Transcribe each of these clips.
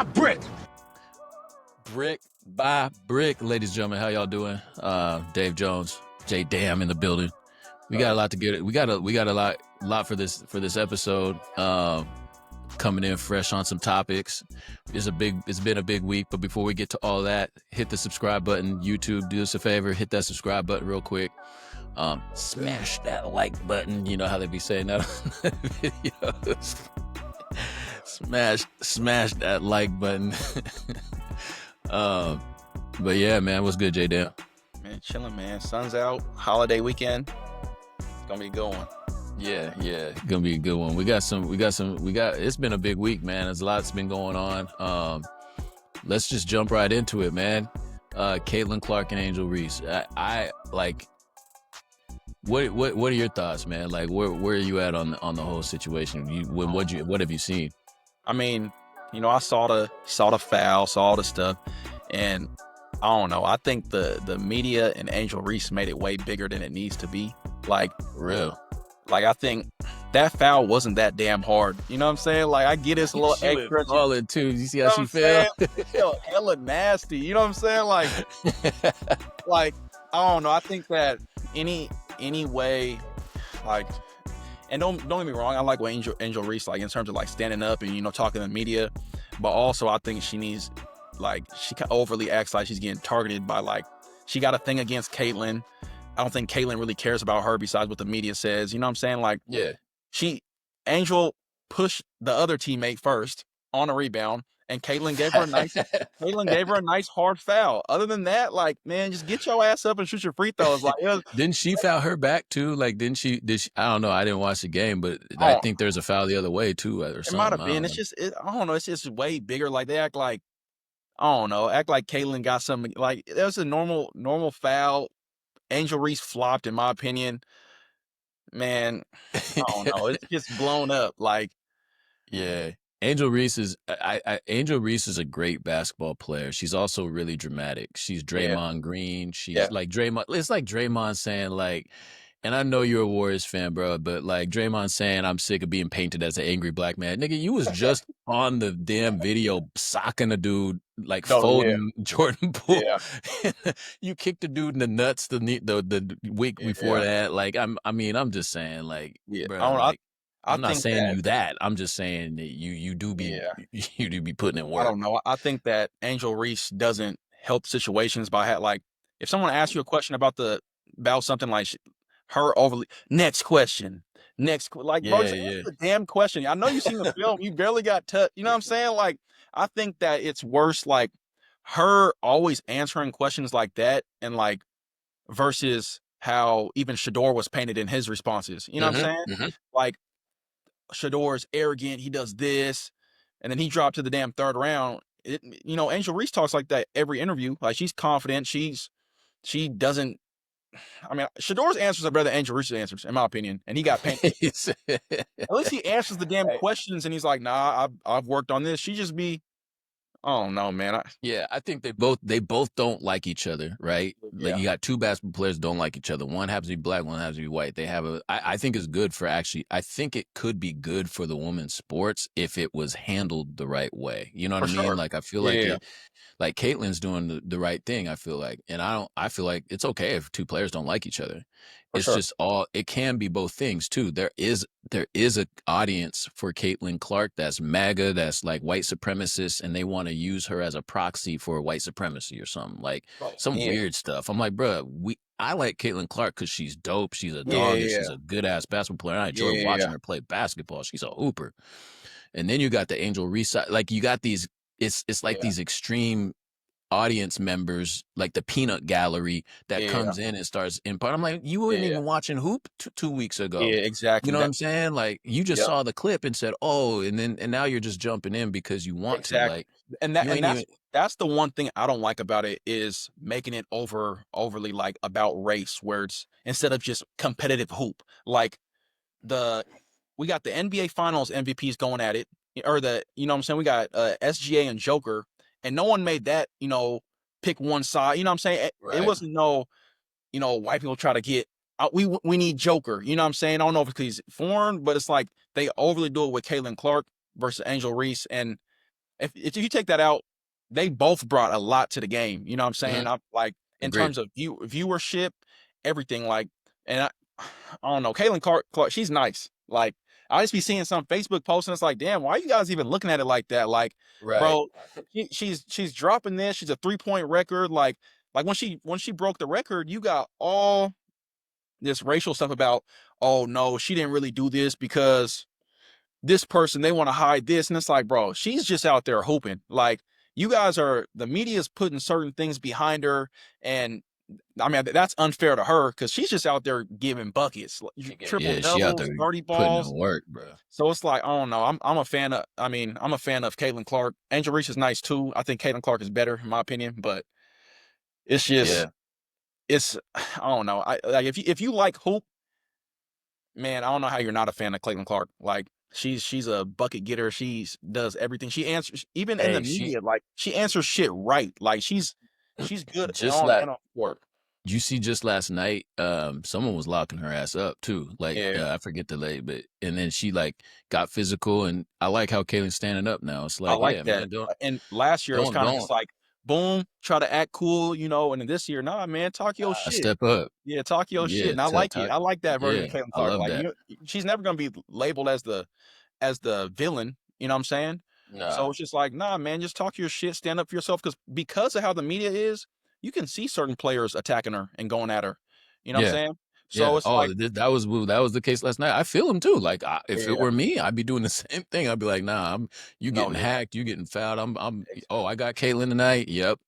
brick. Brick by brick, ladies and gentlemen, how y'all doing? Dave Jones, J Dam in the building. We got a lot to get. We got a lot for this episode. Coming in fresh on some topics. It's been a big week, but before we get to all that, hit the subscribe button. YouTube, do us a favor, hit that subscribe button real quick. Smash that like button. You know how they be saying that on the videos. Smash that like button. But yeah, man, what's good, J Dam? Man, chilling, man. Sun's out. Holiday weekend. It's gonna be a good one. Yeah, gonna be a good one. It's been a big week, man. There's lots been going on. Let's just jump right into it, man. Kaitlyn Clark and Angel Reese. I like. What are your thoughts, man? Like, where are you at on the whole situation? What have you seen? I mean, I saw the foul, saw all the stuff, and I don't know. I think the media and Angel Reese made it way bigger than it needs to be. Like, real. Like, I think that foul wasn't that damn hard. You know what I'm saying? Like, I get it's a little extra. All in too. You see how she fell? It felt hella nasty. You know what I'm saying? Like, like, I don't know. I think that any way, like, and don't get me wrong, I like what Angel Reese, like, in terms of like standing up and talking to the media, but also I think she needs, like, she overly acts like she's getting targeted by, like, she got a thing against Kaitlyn. I don't think Kaitlyn really cares about her besides what the media says. You know what I'm saying? Like, yeah, Angel pushed the other teammate first on a rebound, and Kaitlyn gave her a nice hard foul. Other than that, like, man, just get your ass up and shoot your free throws. Like, didn't she foul her back too? Like, did she? I don't know. I didn't watch the game, but I think there's a foul the other way too, or something. It might have been. I don't know. It's just way bigger. Like, they act like, I don't know, Kaitlyn got something. Like, it was a normal foul. Angel Reese flopped, in my opinion. Man, I don't know. It's just blown up. Like, yeah. Angel Reese is a great basketball player. She's also really dramatic. She's Draymond Green. She's like Draymond. It's like Draymond saying, like, and I know you're a Warriors fan, bro, but like Draymond saying, I'm sick of being painted as an angry black man. Nigga, you was just on the damn video socking a dude, like folding Jordan Poole. Yeah. You kicked the dude in the nuts the week before that. Like, I'm just saying, like, bro, I'm not saying that. I'm just saying that you do be you do be putting in work. I don't know. I think that Angel Reese doesn't help situations by like, if someone asks you a question about something, like, her overly next question, bro, the damn question. I know you seen the film. You barely got touched. You know what I'm saying? Like, I think that it's worse, like, her always answering questions like that, and like, versus how even Shador was painted in his responses. You know what I'm saying? Mm-hmm. Like, Shador's arrogant. He does this, and then he dropped to the damn third round. Angel Reese talks like that every interview. Like, she's confident. She doesn't. I mean, Shador's answers are better than Angel Reese's answers, in my opinion, and he got painted. At least he answers the damn questions, and he's like, "Nah, I've worked on this." She just be, oh no, man. I think they both don't like each other, right? Yeah. Like, you got two basketball players don't like each other. One happens to be black, one happens to be white. They have I think it's good for I think it could be good for the women's sports if it was handled the right way. You know what I mean? Sure. Like, I feel like Kaitlyn's doing the right thing, I feel like. And I feel like it's okay if two players don't like each other. It's just it can be both things too. There is an audience for Kaitlyn Clark that's MAGA, that's like white supremacist, and they want to use her as a proxy for white supremacy or something, like weird stuff. I'm like, bro, I like Kaitlyn Clark because she's dope. She's a dog. And she's a good ass basketball player. And I enjoy watching her play basketball. She's a hooper. And then you got the Angel Reese, like, you got these. It's like these extreme audience members, like the peanut gallery that comes in and starts in part. I'm like, you weren't even watching hoop 2 weeks ago. Yeah, exactly. You know what I'm saying? Like, you just saw the clip and said, oh, and now you're just jumping in because you want to. Like, and that's the one thing I don't like about it, is making it overly like about race, where it's, instead of just competitive hoop. Like, we got the NBA Finals MVPs going at it, or you know what I'm saying? We got SGA and Joker, and no one made that, pick one side. You know what I'm saying? Right. It wasn't white people try to get, we need Joker. You know what I'm saying? I don't know if it's because he's foreign, but it's like they overly do it with Kaitlyn Clark versus Angel Reese. And if you take that out, they both brought a lot to the game. You know what I'm saying? Mhm. I'm like in Agreed. terms of viewership, everything. Like, and I don't know, Kaitlyn Clark, she's nice. Like, I just be seeing some Facebook posts, and it's like, damn, why are you guys even looking at it like that? Like, Right. bro, she's dropping this. She's a 3-point record. Like when she broke the record, you got all this racial stuff about, oh no, she didn't really do this because this person, they want to hide this. And it's like, bro, she's just out there hooping. Like, you guys are, the media's putting certain things behind her. And I mean, that's unfair to her because she's just out there giving buckets, triple Yeah, she out doubles, there 30 putting balls. in work, bro. So it's like, I don't know. I'm a fan of, I mean, I'm a fan of Kaitlyn Clark. Angel Reese is nice too. I think Kaitlyn Clark is better in my opinion, but it's just, Yeah. it's, I don't know. I like, if you like hoop, man, I don't know how you're not a fan of Kaitlyn Clark. Like, she's a bucket getter. She's does everything. She answers even in the Hey, she media. Like, she answers shit right. Like, she's good just on like and off court. you see just last night, someone was locking her ass up too. Like, Yeah, I forget the lady, but and then she like got physical, and I like how Kaylin's standing up now. It's I like, like yeah, that. man, don't And last year it was don't kind of don't just like, boom, try to act cool, and then this year, nah, man, talk your shit. step up. Yeah, talk your shit. Yeah, And I like it. talk. I like that version Yeah, of Caitlin I Clark. love Like, that. she's never gonna be labeled as the villain. You know what I'm saying? So Nah, it's just like, nah, man, just talk your shit, stand up for yourself. Because of how the media is, you can see certain players attacking her and going at her. You know what I'm yeah. saying? So Yeah. it's like, Oh, that was the case last night. I feel him too. Like, if it yeah, were me, I'd be doing the same thing. I'd be like, nah, you no, getting yeah, hacked, you getting fouled. Oh, exactly. I got Caitlyn tonight. Yep,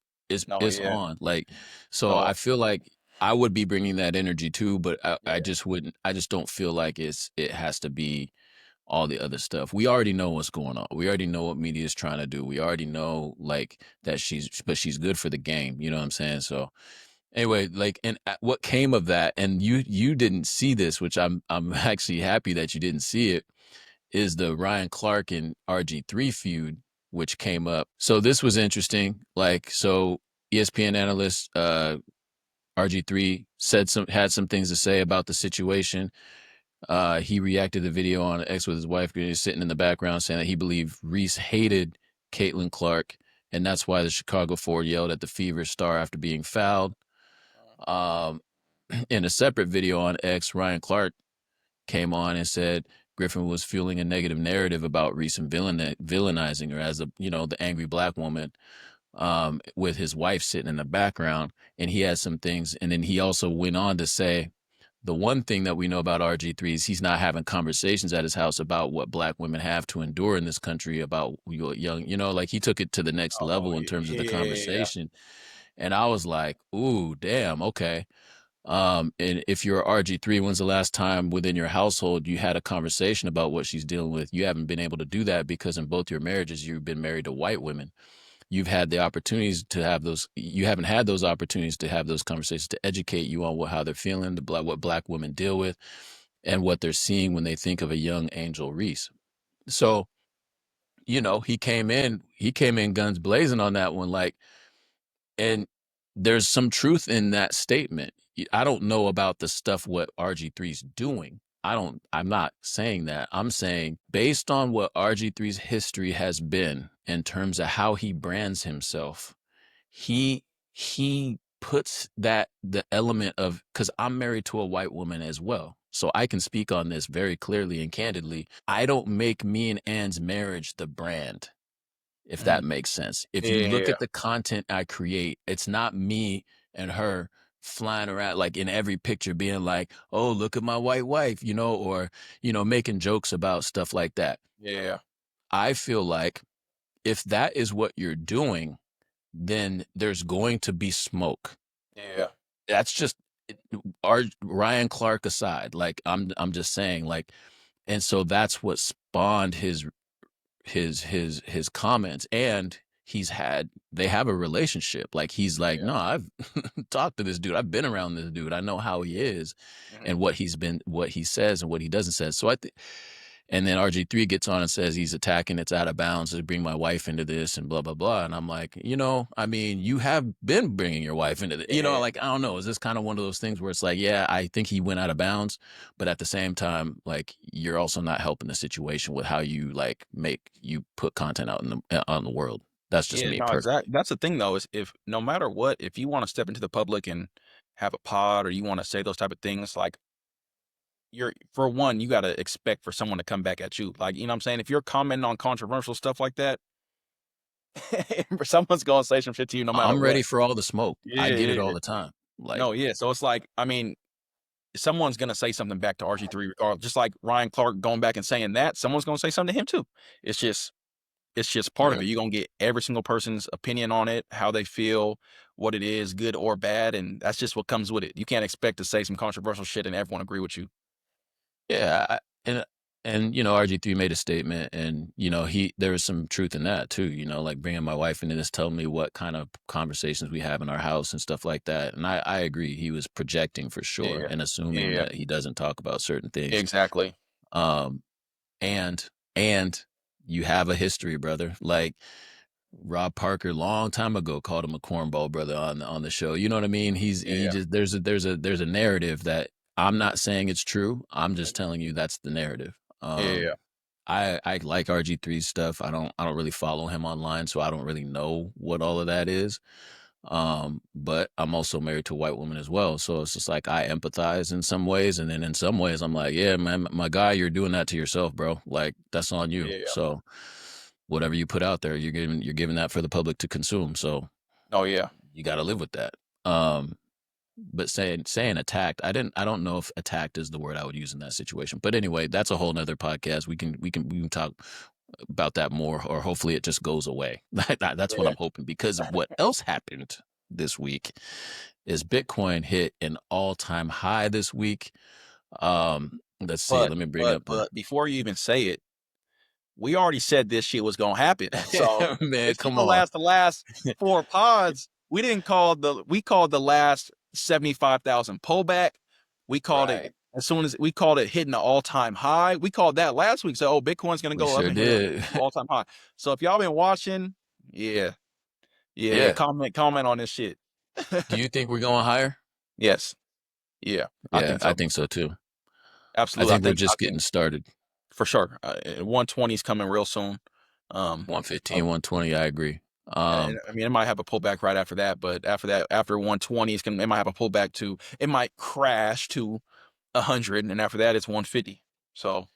No, it's yeah. on. Like, so So I feel like I would be bringing that energy too, but I yeah, just wouldn't. I just don't feel like it has to be all the other stuff. We already know what's going on. We already know what media is trying to do. We already know like that but she's good for the game. You know what I'm saying? So anyway, like, and what came of that, and you didn't see this, which I'm actually happy that you didn't see it, is the Ryan Clark and RG3 feud, which came up. So this was interesting. Like, so ESPN analyst RG3 had some things to say about the situation. He reacted to the video on X with his wife sitting in the background saying that he believed Reese hated Kaitlyn Clark, and that's why the Chicago Ford yelled at the Fever star after being fouled. Um, in a separate video on X, Ryan Clark came on and said Griffin was fueling a negative narrative about Reese and villainizing her as the angry black woman, with his wife sitting in the background. And he had some things. And then he also went on to say, the one thing that we know about RG3 is he's not having conversations at his house about what black women have to endure in this country, about young, like he took it to the next oh level in terms of the yeah, conversation. And I was like, ooh, damn, okay. And if you're RG3, when's the last time within your household you had a conversation about what she's dealing with? You haven't been able to do that because in both your marriages, you've been married to white women. You've had the opportunities to have those. You haven't had those opportunities to have those conversations to educate you on how they're feeling, what black women deal with, and what they're seeing when they think of a young Angel Reese. So, he came in guns blazing on that one, like, and there's some truth in that statement. I don't know about the stuff what RG3's doing. I'm not saying that. I'm saying based on what RG3's history has been in terms of how he brands himself, he he puts that the element of, because I'm married to a white woman as well. So I can speak on this very clearly and candidly. I don't make me and Ann's marriage the brand, if mhm, that makes sense. If you look yeah, at the content I create, it's not me and her flying around like in every picture being like, oh, look at my white wife, or, making jokes about stuff like that. yeah, I feel like if that is what you're doing, then there's going to be smoke. yeah, That's just our Ryan Clark aside. Like, I'm just saying, like, and so that's what spawned his comments. And they have a relationship. Like, he's like, yeah, no, I've talked to this dude, I've been around this dude, I know how he is mhm, and what he says and what he doesn't say. So And then RG3 gets on and says he's attacking, it's out of bounds to bring my wife into this and blah, blah, blah. And I'm like, I mean, you have been bringing your wife into this. Like, I don't know. Is this kind of one of those things where it's like, yeah, I think he went out of bounds, but at the same time, like, you're also not helping the situation with how you you put content out on the world. That's just Yeah, me no, personally. exactly. That's the thing though, is if no matter what, if you want to step into the public and have a pod or you want to say those type of things, like you're for one, you gotta expect for someone to come back at you. Like, you know what I'm saying? If you're commenting on controversial stuff like that, someone's gonna say some shit to you no matter I'm what. ready for all the smoke. I Yeah, get it yeah. all the time. Like, No, yeah. So it's like, I mean, someone's gonna say something back to RG3 regardless. Just like Ryan Clark going back and saying that, someone's gonna say something to him too. It's just it's just part of yeah. it. You're gonna get every single person's opinion on it, how they feel, what it is, good or bad, and that's just what comes with it. You can't expect to say some controversial shit and everyone agree with you. Yeah, and RG3 made a statement, and there was some truth in that too. Like bringing my wife into this, telling me what kind of conversations we have in our house and stuff like that. And I agree, he was projecting for sure Yeah. and assuming Yeah. that he doesn't talk about certain things. Exactly. Um, and and you have a history, brother. Like Rob Parker, long time ago, called him a cornball brother on the show. You know what I mean? He Yeah. just there's a narrative that I'm not saying it's true. I'm just telling you that's the narrative. Yeah. I like RG3's stuff. I don't really follow him online, so I don't really know what all of that is. But I'm also married to a white woman as well, so it's just like I empathize in some ways, and then in some ways I'm like, yeah, man, my guy, you're doing that to yourself, bro. Like that's on you. Yeah. So whatever you put out there, you're giving that for the public to consume. So Oh yeah. you got to live with that. Um, but saying attacked, I don't know if attacked is the word I would use in that situation. But anyway, that's a whole nother podcast. We can talk about that more, or hopefully it just goes away. That's what Yeah. I'm hoping, because what else happened this week is Bitcoin hit an all-time high this week. Let's see. But Let me bring but up but before you even say it, we already said this shit was gonna happen. So man, if come people on. ask the last 4 pods, we called the last 75,000 pullback. We called it Right. as soon as we called it hitting the all-time high. We called that last week. So, oh, Bitcoin's gonna We go up sure and hit a did. all-time high. So if y'all been watching, yeah, yeah, Yeah. comment on this shit. Do you think we're going higher? Yes. Yeah, I Yeah, think I so. think so too. I Absolutely. think we're I just think getting started. for sure. 120 is coming real soon. Uh, 115, 120, I agree. and I mean, it might have a pullback right after that, but after 120, it might have a pullback to, it might crash to 100, and after that, it's 150. So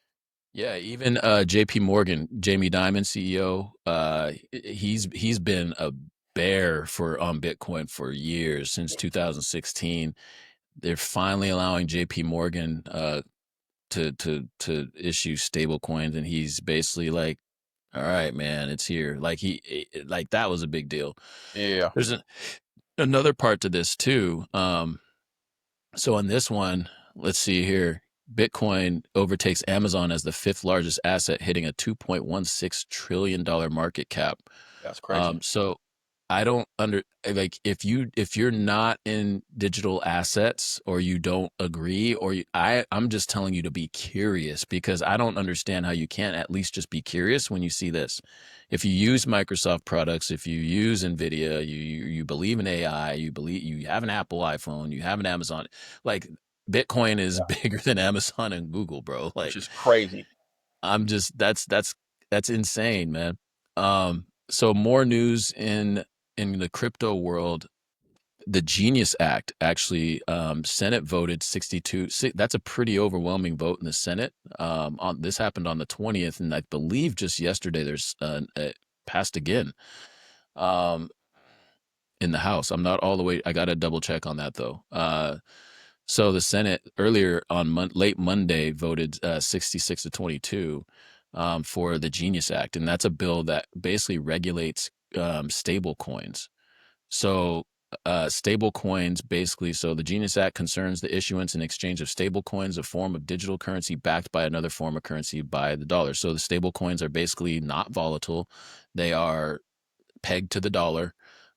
Yeah, even JP Morgan, Jamie Dimon, CEO, he's been a bear for on Bitcoin for years, since 2016. They're finally allowing JP Morgan to issue stable coins, and he's basically like, all right, man, it's here. Like like that was a big deal. yeah, There's another part to this too. So on this one, let's see here. Bitcoin overtakes Amazon as the fifth largest asset, hitting a $2.16 trillion market cap. that's crazy. So I don't like, if you're not in digital assets, or you don't agree, or I'm just telling you to be curious, because I don't understand how you can't at least just be curious when you see this. If you use Microsoft products, if you use Nvidia, you believe in AI, you have an Apple iPhone, you have an Amazon, like Bitcoin is Yeah, bigger than Amazon and Google, bro. which Like is crazy. I'm just that's insane, man. So more news in the crypto world. The Genius Act, actually, Senate voted 62. That's a pretty overwhelming vote in the Senate. On this happened on the 20th, and I believe just yesterday there's it passed again in the House. I'm not all the way. I got to double check on that though. So the Senate earlier on late Monday voted 66 to 22 for the Genius Act, and that's a bill that basically regulates stable coins. So stable coins, basically, so the Genius Act concerns the issuance and exchange of stable coins, a form of digital currency backed by another form of currency, by the dollar. So the stable coins are basically not volatile. They are pegged to the dollar.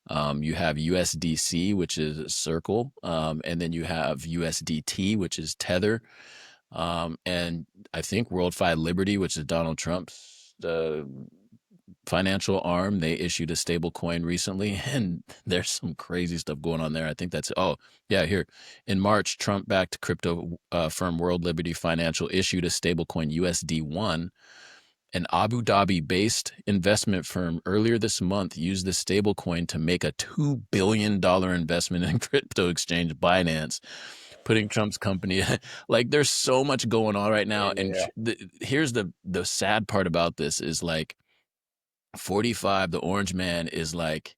You have USDC, which is Circle, and then you have USDT, which is Tether. And I think Worldwide Liberty, which is Donald Trump's financial arm, they issued a stable coin recently, and there's some crazy stuff going on there. I think that's here in March, Trump-backed crypto firm World Liberty Financial issued a stable coin USD1. An Abu Dhabi-based investment firm earlier this month used the stablecoin to make a $2 billion investment in crypto exchange Binance, putting Trump's company like there's so much going on right now. And here's the sad part about this is like 45, the orange man, is like,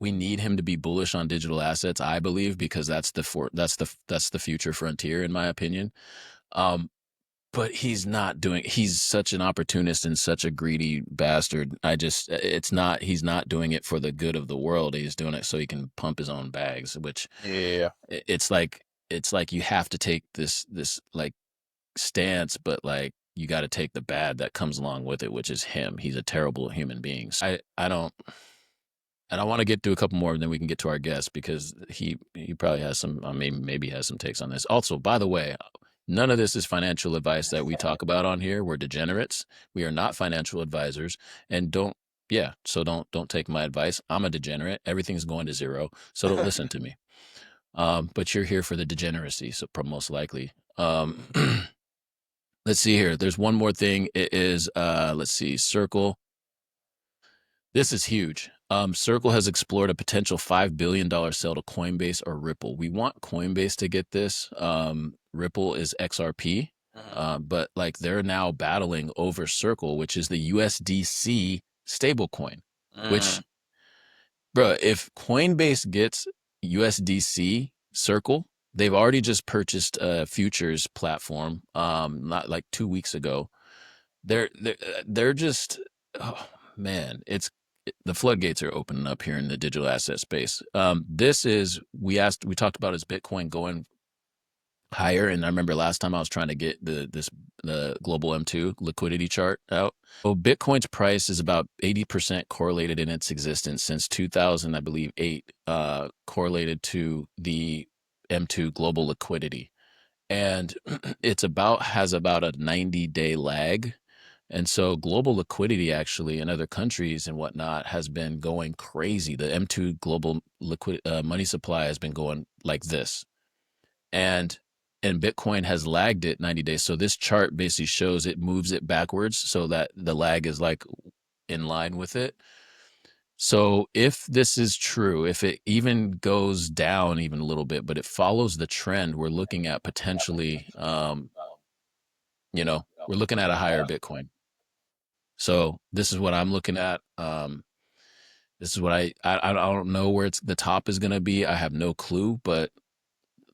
we need him to be bullish on digital assets, I believe, because that's the future frontier, in my opinion. But he's not doing, he's such an opportunist and such a greedy bastard. He's not doing it for the good of the world. He's doing it so he can pump his own bags, which it's like you have to take this like stance, but like you got to take the bad that comes along with it, which is him. He's a terrible human being. So I don't, and I want to get to a couple more, and then we can get to our guest because he probably has some, maybe has some takes on this. Also, by the way, none of this is financial advice that we talk about on here. We're degenerates. We are not financial advisors, and don't take my advice. I'm a degenerate. Everything's going to zero, so don't listen to me. But you're here for the degeneracy, so most likely. Let's see here. There's one more thing. It is let's see, Circle. This is huge. Circle has explored a potential $5 billion sale to Coinbase or Ripple. We want Coinbase to get this. Ripple is XRP, but like they're now battling over Circle, which is the USDC stablecoin. Which, bro, if Coinbase gets USDC Circle, they've already just purchased a futures platform, not like 2 weeks ago. They're just, oh man, the floodgates are opening up here in the digital asset space. We talked about, is Bitcoin going higher? And I remember last time I was trying to get the global M2 liquidity chart out. So Bitcoin's price is about 80% correlated in its existence since 2000, I believe, 8, correlated to the M2 global liquidity. And has about a 90-day lag. And so global liquidity actually in other countries and whatnot has been going crazy. The M2 global money supply has been going like this. And Bitcoin has lagged it 90 days. So this chart basically shows it moves it backwards so that the lag is like in line with it. So if this is true, if it even goes down even a little bit, but it follows the trend, we're looking at potentially, we're looking at a higher Bitcoin. So this is what I'm looking at. This is what I don't know where the top is going to be. I have no clue, but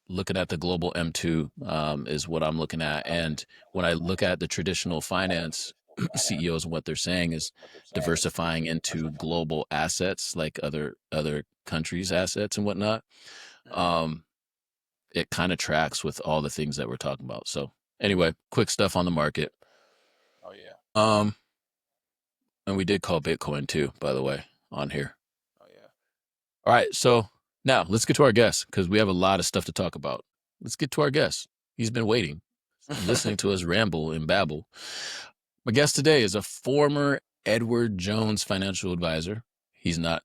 looking at the global M2 is what I'm looking at. And when I look at the traditional finance CEOs, what they're saying is diversifying into global assets like other countries' assets and whatnot. It kind of tracks with all the things that we're talking about. So anyway, quick stuff on the market. Oh yeah. And we did call Bitcoin too, by the way, on here. Oh yeah. All right, so now let's get to our guest because we have a lot of stuff to talk about. Let's get to our guest. He's been waiting, listening to us ramble and babble. My guest today is a former Edward Jones financial advisor. He's not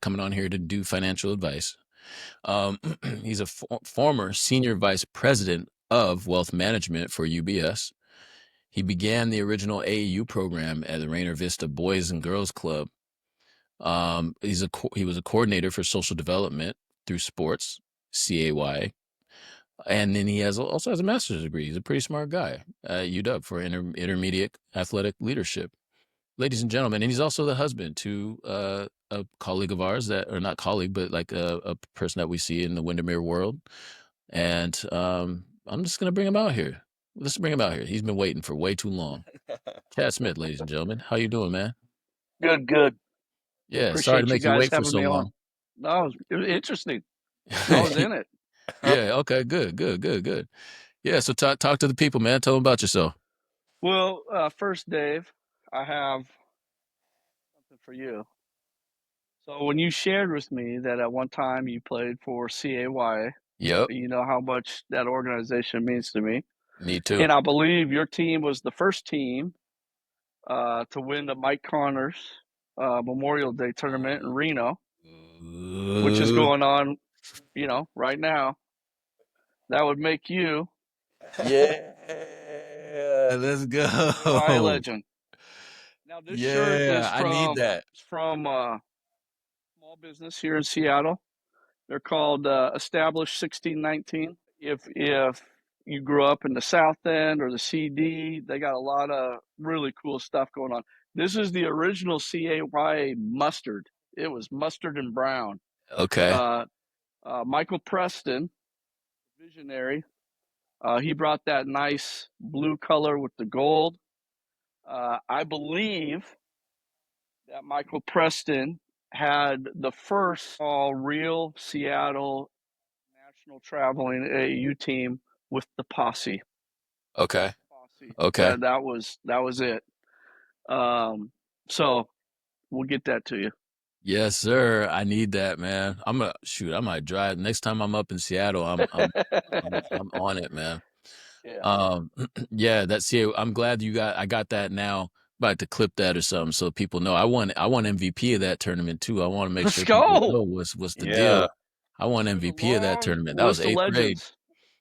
coming on here to do financial advice. He's a former senior vice president of wealth management for UBS. He began the original AAU program at the Rainer Vista Boys and Girls Club. He was a coordinator for social development through sports, CAY, and then he also has a master's degree. He's a pretty smart guy at UW for intermediate athletic leadership. Ladies and gentlemen, and he's also the husband to a colleague of ours or not colleague, but like a person that we see in the Windermere world. And I'm just gonna bring him out here. Let's bring him out here. He's been waiting for way too long. Chad Smith, ladies and gentlemen, how you doing, man? Good. Yeah, sorry to Appreciate you make you guys wait for having so me on. long. No, it was interesting. I was in it. Yeah. Okay. Good. Yeah. So talk to the people, man. Tell them about yourself. Well, first, Dave, I have something for you. So when you shared with me that at one time you played for CAY, Yep. you know how much that organization means to me. Me too. And I believe your team was the first team to win the Mike Connors Memorial Day tournament in Reno, which is going on, right now. That would make you Yeah, let's CAY go. legend. Now this shirt is Yeah, I need that. from small business here in Seattle. They're called Established 1619. If you grew up in the South End or the CD, they got a lot of really cool stuff going on. This is the original CAY mustard. It was mustard and brown. Okay. Michael Preston, visionary, he brought that nice blue color with the gold. I believe that Michael Preston had the first all real Seattle national traveling AAU team with the posse. Okay. Okay. That was it. So we'll get that to you. Yes, sir. I need that, man. I might drive next time I'm up in Seattle. I'm on it, man. Yeah. Yeah, I'm glad I got that now. About to clip that or something so people know. I won MVP of that tournament too. I want to make Let's sure people go. know what's the Yeah. deal. I won There's a MVP of that long tournament. That was list of 8th grade. legends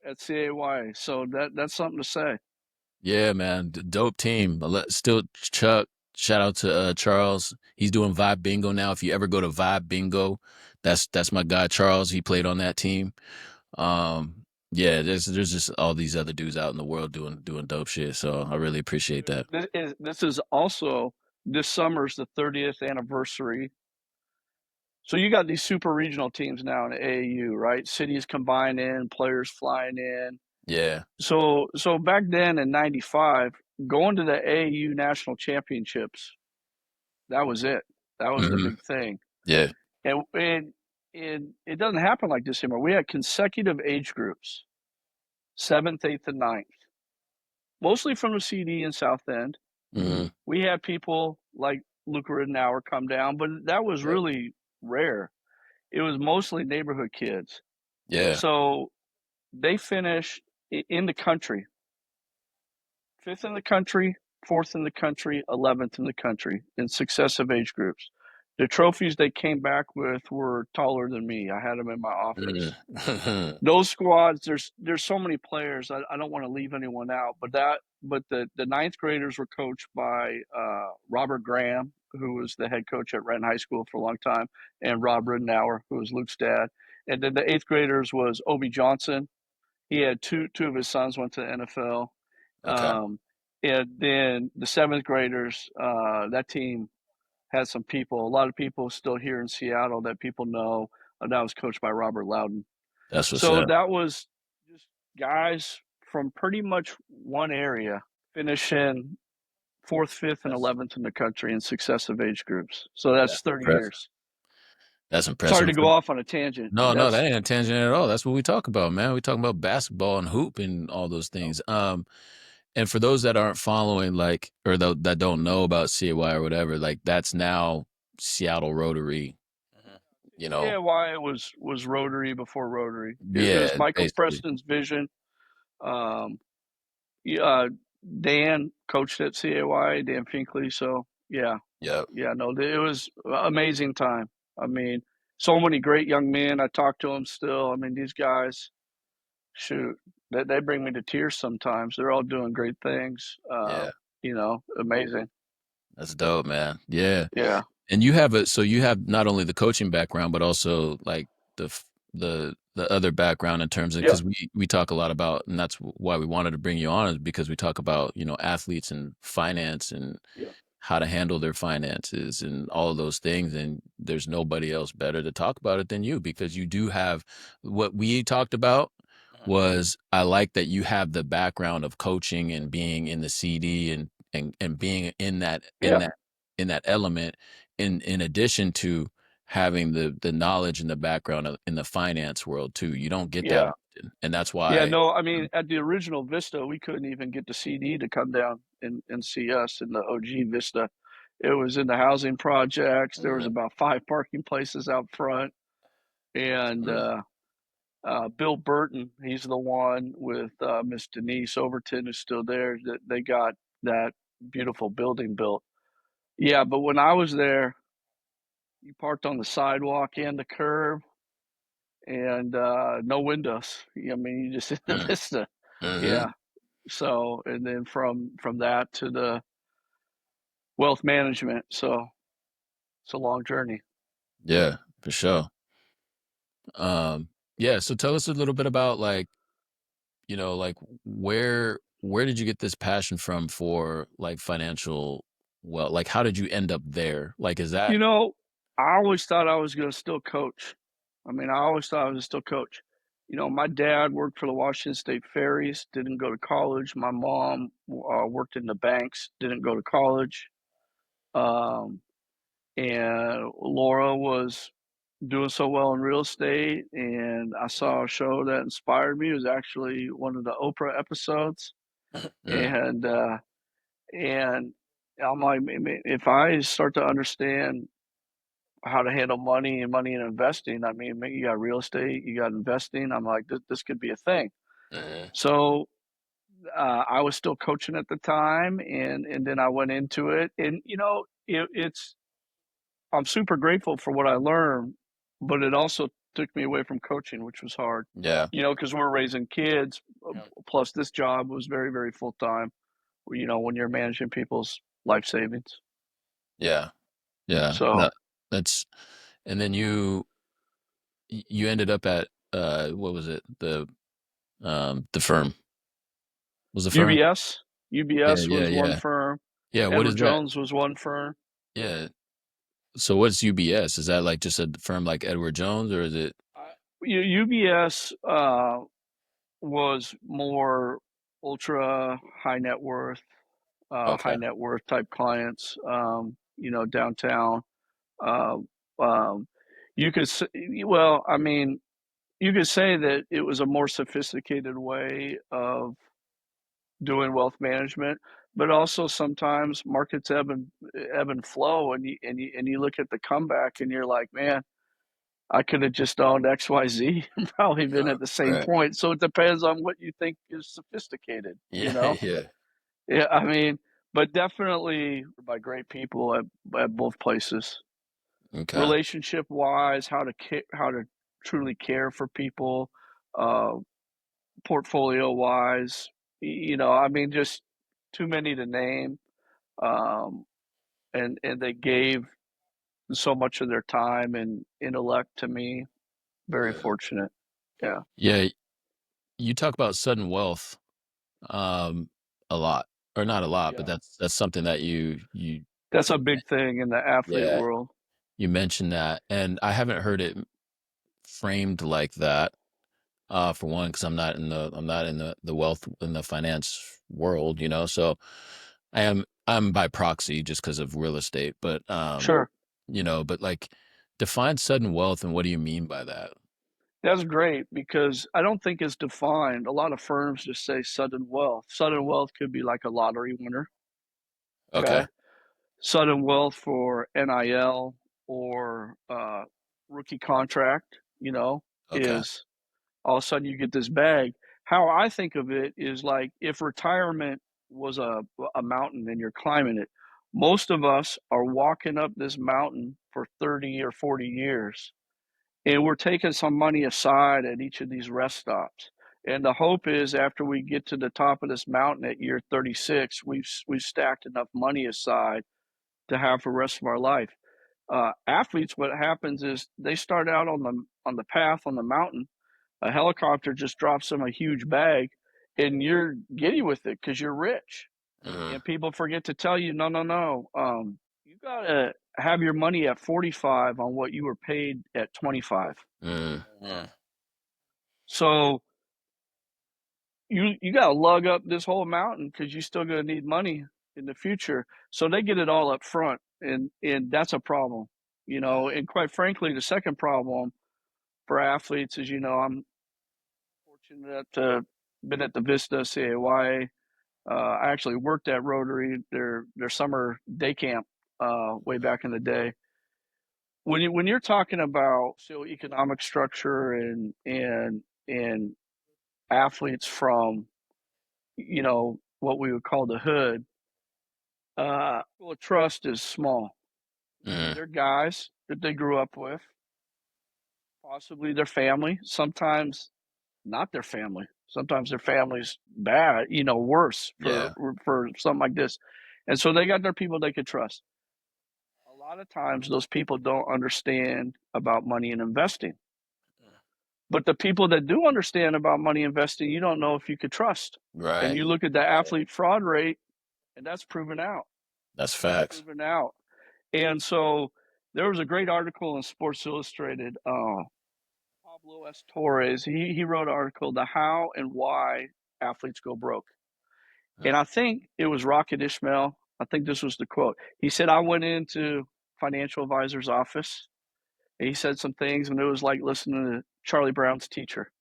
at CAY, so that's something to say. Yeah, man. Dope team. Still Chuck. Shout out to Charles. He's doing Vibe Bingo now. If you ever go to Vibe Bingo, that's my guy Charles. He played on that team. Yeah, there's just all these other dudes out in the world doing dope shit. So I really appreciate that. This is also this summer's the 30th anniversary. So you got these super regional teams now in AAU, right? Cities combining, players flying in. Yeah. So back then in '95, going to the AAU national championships, that was it. That was the big thing. Yeah. And it doesn't happen like this anymore. We had consecutive age groups, 7th, 8th, and 9th, mostly from the CD and South End. Mm-hmm. We had people like Luca Ridenour come down, but that was really rare. It was mostly neighborhood kids. Yeah. So they finished in the country, 5th in the country, 4th in the country, 11th in the country in successive age groups. The trophies they came back with were taller than me. I had them in my office. Those squads, there's so many players. I don't want to leave anyone out, but the ninth graders were coached by Robert Graham, who was the head coach at Renton High School for a long time, and Rob Ridenour, who was Luke's dad. And then the 8th graders was Obi Johnson. He had two of his sons went to the NFL. Okay. And then the 7th graders, that team had some people, a lot of people still here in Seattle that people know. That was coached by Robert Loudon. That's what's So up. that was just guys from pretty much one area finishing 4th, 5th, and 11th in the country in successive age groups. So that's 30 impressive. years. That's impressive. Sorry to go off on a tangent. No, that ain't a tangent at all. That's what we talk about, man. We talk about basketball and hoop and all those things. And for those that aren't following, like, or that don't know about CAY or whatever, like, that's now Seattle Rotary. You know, CAY was Rotary before Rotary. It was yeah, Michael basically. Preston's vision. Dan coached at CAY, Dan Finkley. So yeah, Yep. yeah, no, it was an amazing time. I mean, so many great young men. I talk to them still. I mean, these guys, shoot, they bring me to tears sometimes. They're all doing great things. Yeah. Amazing. That's dope, man. Yeah. Yeah. And you have not only the coaching background, but also like the other background in terms of, because we talk a lot about, and that's why we wanted to bring you on, is because we talk about, athletes and finance and how to handle their finances and all of those things. And there's nobody else better to talk about it than you, because you do have what we talked about. Was I like that you have the background of coaching and being in the CD and being in that element, in addition to having the knowledge and the background in the finance world too. You don't get that often, and that's why. Yeah, no, I mean, at the original Vista, we couldn't even get the CD to come down and see us in the OG Vista. It was in the housing projects. There was about 5 parking places out front, and Bill Burton, he's the one with Miss Denise Overton, who's still there. That they got that beautiful building built. Yeah, but when I was there, you parked on the sidewalk and the curb, and no windows. I mean, you just hit the vista. Yeah. So, and then from that to the wealth management. So it's a long journey. Yeah, for sure. Yeah. So tell us a little bit about like, like where did you get this passion from for like financial well, like how did you end up there? Like, is that I always thought I was going to still coach. I mean, I always thought I was still coach. My dad worked for the Washington State Ferries, didn't go to college. My mom worked in the banks, didn't go to college. And Laura was doing so well in real estate, and I saw a show that inspired me. It was actually one of the Oprah episodes, and I'm like, if I start to understand how to handle money and investing, I mean, you got real estate, you got investing. I'm like, this could be a thing. So I was still coaching at the time, and then I went into it, and it's I'm super grateful for what I learned, but it also took me away from coaching, which was hard. Yeah. Because we're raising kids. Plus, this job was very, very full time. When you're managing people's life savings. Yeah. Yeah. So that's, and then you ended up at what was it? The firm. Was the firm? UBS. UBS was one firm. Yeah. What is Edward that? Jones was one firm. Yeah. So what's UBS? Is that like just a firm like Edward Jones, or is it? UBS was more ultra high net worth, Okay. high net worth type clients. Downtown. Uh, um, you could say, well, I mean, you could say that it was a more sophisticated way of doing wealth management, but also sometimes markets ebb and flow, and you look at the comeback, and you're like, man, I could have just owned XYZ and probably been at the same point. So it depends on what you think is sophisticated. Yeah. Yeah. I mean, but definitely by great people at both places. Okay. Relationship wise, how to truly care for people, portfolio wise, I mean, just too many to name. And they gave so much of their time and intellect to me. Very fortunate. Yeah. Yeah. You talk about sudden wealth a lot, or not a lot, but that's something that that's a big thing in the athlete world. You mentioned that, and I haven't heard it framed like that. For one, because I'm not in the wealth in the finance world, so I'm by proxy just because of real estate. But Sure. But like, define sudden wealth, and what do you mean by that? That's great, because I don't think it's defined. A lot of firms just say sudden wealth. Sudden wealth could be like a lottery winner. Okay. Sudden wealth for NIL or rookie contract, is all of a sudden you get this bag. How I think of it is like if retirement was a mountain and you're climbing it, most of us are walking up this mountain for 30 or 40 years, and we're taking some money aside at each of these rest stops. And the hope is after we get to the top of this mountain at year 36, we've stacked enough money aside to have for the rest of our life. Athletes, what happens is they start out on the path on the mountain. A helicopter just drops them a huge bag, and you're giddy with it because you're rich. And people forget to tell you, no. You gotta have your money at 45 on what you were paid at 25. So you gotta lug up this whole mountain because you're still gonna need money in the future. So they get it all up front, and that's a problem, And quite frankly, the second problem for athletes is, I'm fortunate to been at the Vista CAY. I actually worked at Rotary, their summer day camp, way back in the day. When you're talking about socioeconomic structure and and athletes from, what we would call the hood, trust is small. They're guys that they grew up with, possibly their family, sometimes not their family. Sometimes their family's bad, worse for something like this. And so they got their people they could trust. A lot of times those people don't understand about money and investing. But the people that do understand about money investing, you don't know if you could trust. Right. And you look at the athlete fraud rate, and that's proven out. That's facts. Proven out. And so there was a great article in Sports Illustrated. Pablo S. Torres, he wrote an article, The How and Why Athletes Go Broke. And I think it was Rocket Ishmael. I think this was the quote. He said, I went into financial advisor's office, and he said some things, and it was like listening to Charlie Brown's teacher.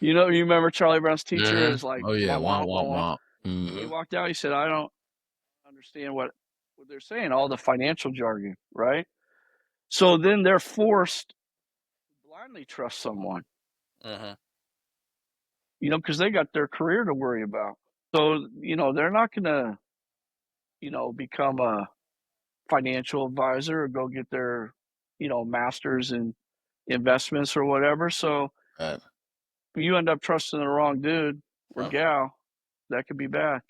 You remember Charlie Brown's teacher is like, oh yeah, wah, wah, womp wah, womp womp. He walked out. He said, I don't understand what they're saying, all the financial jargon, right? So then they're forced to blindly trust someone, because they got their career to worry about. So, they're not going to, become a financial advisor or go get their, master's in investments or whatever. So you end up trusting the wrong dude or gal, that could be bad.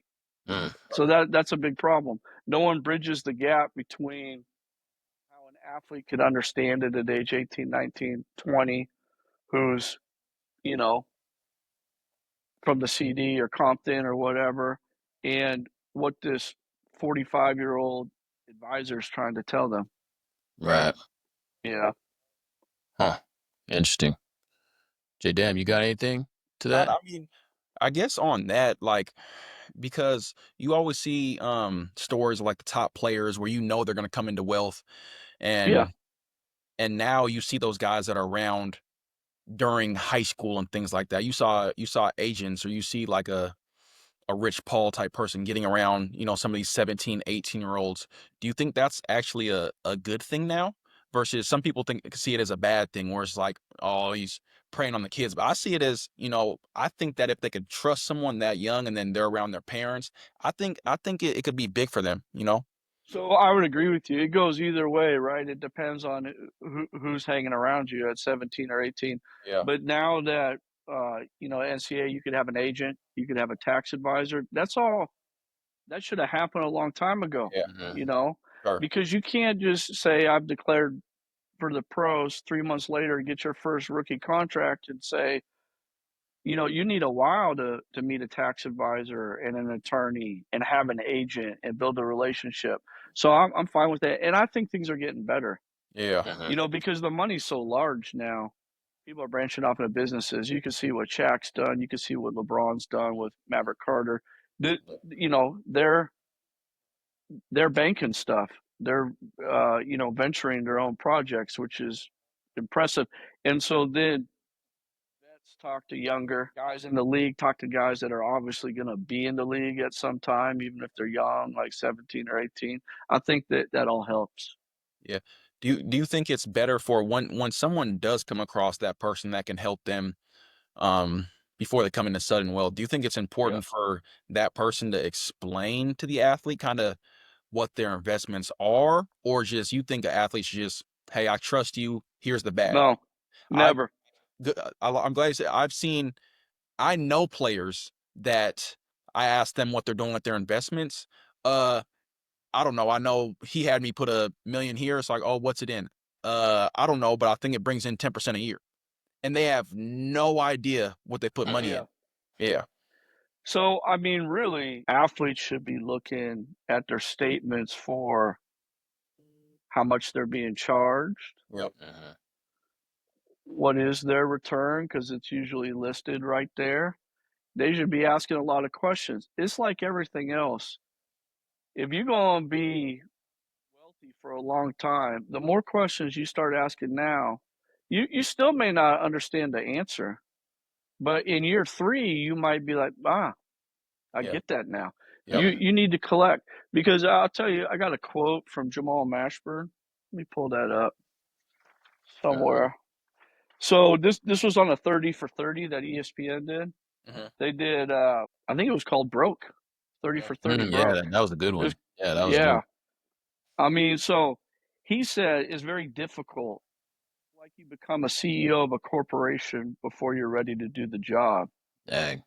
So that's a big problem. No one bridges the gap between how an athlete could understand it at age 18, 19, 20, who's, from the CD or Compton or whatever, and what this 45-year-old advisor is trying to tell them. Right. Yeah. Huh. Interesting. J Dam, you got anything to that? I mean, I guess on that, like, because you always see stories of like the top players where they're going to come into wealth, and now you see those guys that are around during high school and things like that. You saw agents, or you see like a Rich Paul type person getting around, some of these 17, 18-year-olds. Do you think that's actually a good thing now? Versus some people see it as a bad thing, where it's like, oh, he's preying on the kids. But I see it as, I think that if they could trust someone that young and then they're around their parents, I think it could be big for them, So I would agree with you. It goes either way, right? It depends on who's hanging around you at 17 or 18. Yeah. But now that, NCAA, you could have an agent, you could have a tax advisor. That's all. That should have happened a long time ago, Sure. because you can't just say, I've declared for the pros, 3 months later, get your first rookie contract and say, you need a while to meet a tax advisor and an attorney and have an agent and build a relationship. So I'm fine with that. And I think things are getting better. Yeah. Because the money's so large now. People are branching off into businesses. You can see what Shaq's done. You can see what LeBron's done with Maverick Carter. They're banking stuff. They're venturing their own projects, which is impressive. And so then vets talk to younger guys in the league, talk to guys that are obviously going to be in the league at some time, even if they're young, like 17 or 18. I think that all helps. Yeah. Do you think it's better for when someone does come across that person that can help them before they come into sudden wealth? Do you think it's important for that person to explain to the athlete kind of what their investments are, or just you think an athlete should just, hey, I trust you, here's the bag? No, never. I'm glad you said. I know players that I asked them what they're doing with their investments. I don't know. I know he had me put $1 million here. It's like, oh, what's it in? I don't know, but I think it brings in 10% a year. And they have no idea what they put money in. Yeah. So, I mean, really, athletes should be looking at their statements for how much they're being charged. Yep. What is their return? Because it's usually listed right there. They should be asking a lot of questions. It's like everything else. If you're going to be wealthy for a long time, the more questions you start asking now, you still may not understand the answer. But in year 3, you might be like, I get that now. Yep. You need to collect. Because I'll tell you, I got a quote from Jamal Mashburn. Let me pull that up somewhere. So this was on a 30 for 30 that ESPN did. They did, I think it was called Broke. 30 for 30 Yeah, Broke. that was a good one. Yeah, that was Yeah. good. I mean, so he said it's very difficult. Like you become a CEO of a corporation before you're ready to do the job. Dang.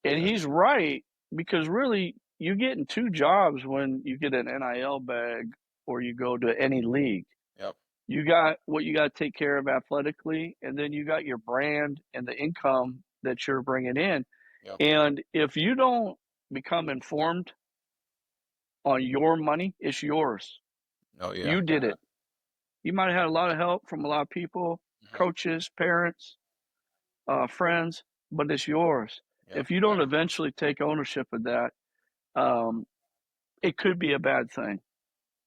And he's right, because really you get in two jobs when you get an NIL bag or you go to any league. Yep. You got what you got to take care of athletically, and then you got your brand and the income that you're bringing in. Yep. And if you don't become informed on your money, it's yours. Oh yeah. You did it. You might have had a lot of help from a lot of people, coaches, parents, friends, but it's yours. Yep. If you don't eventually take ownership of that, it could be a bad thing.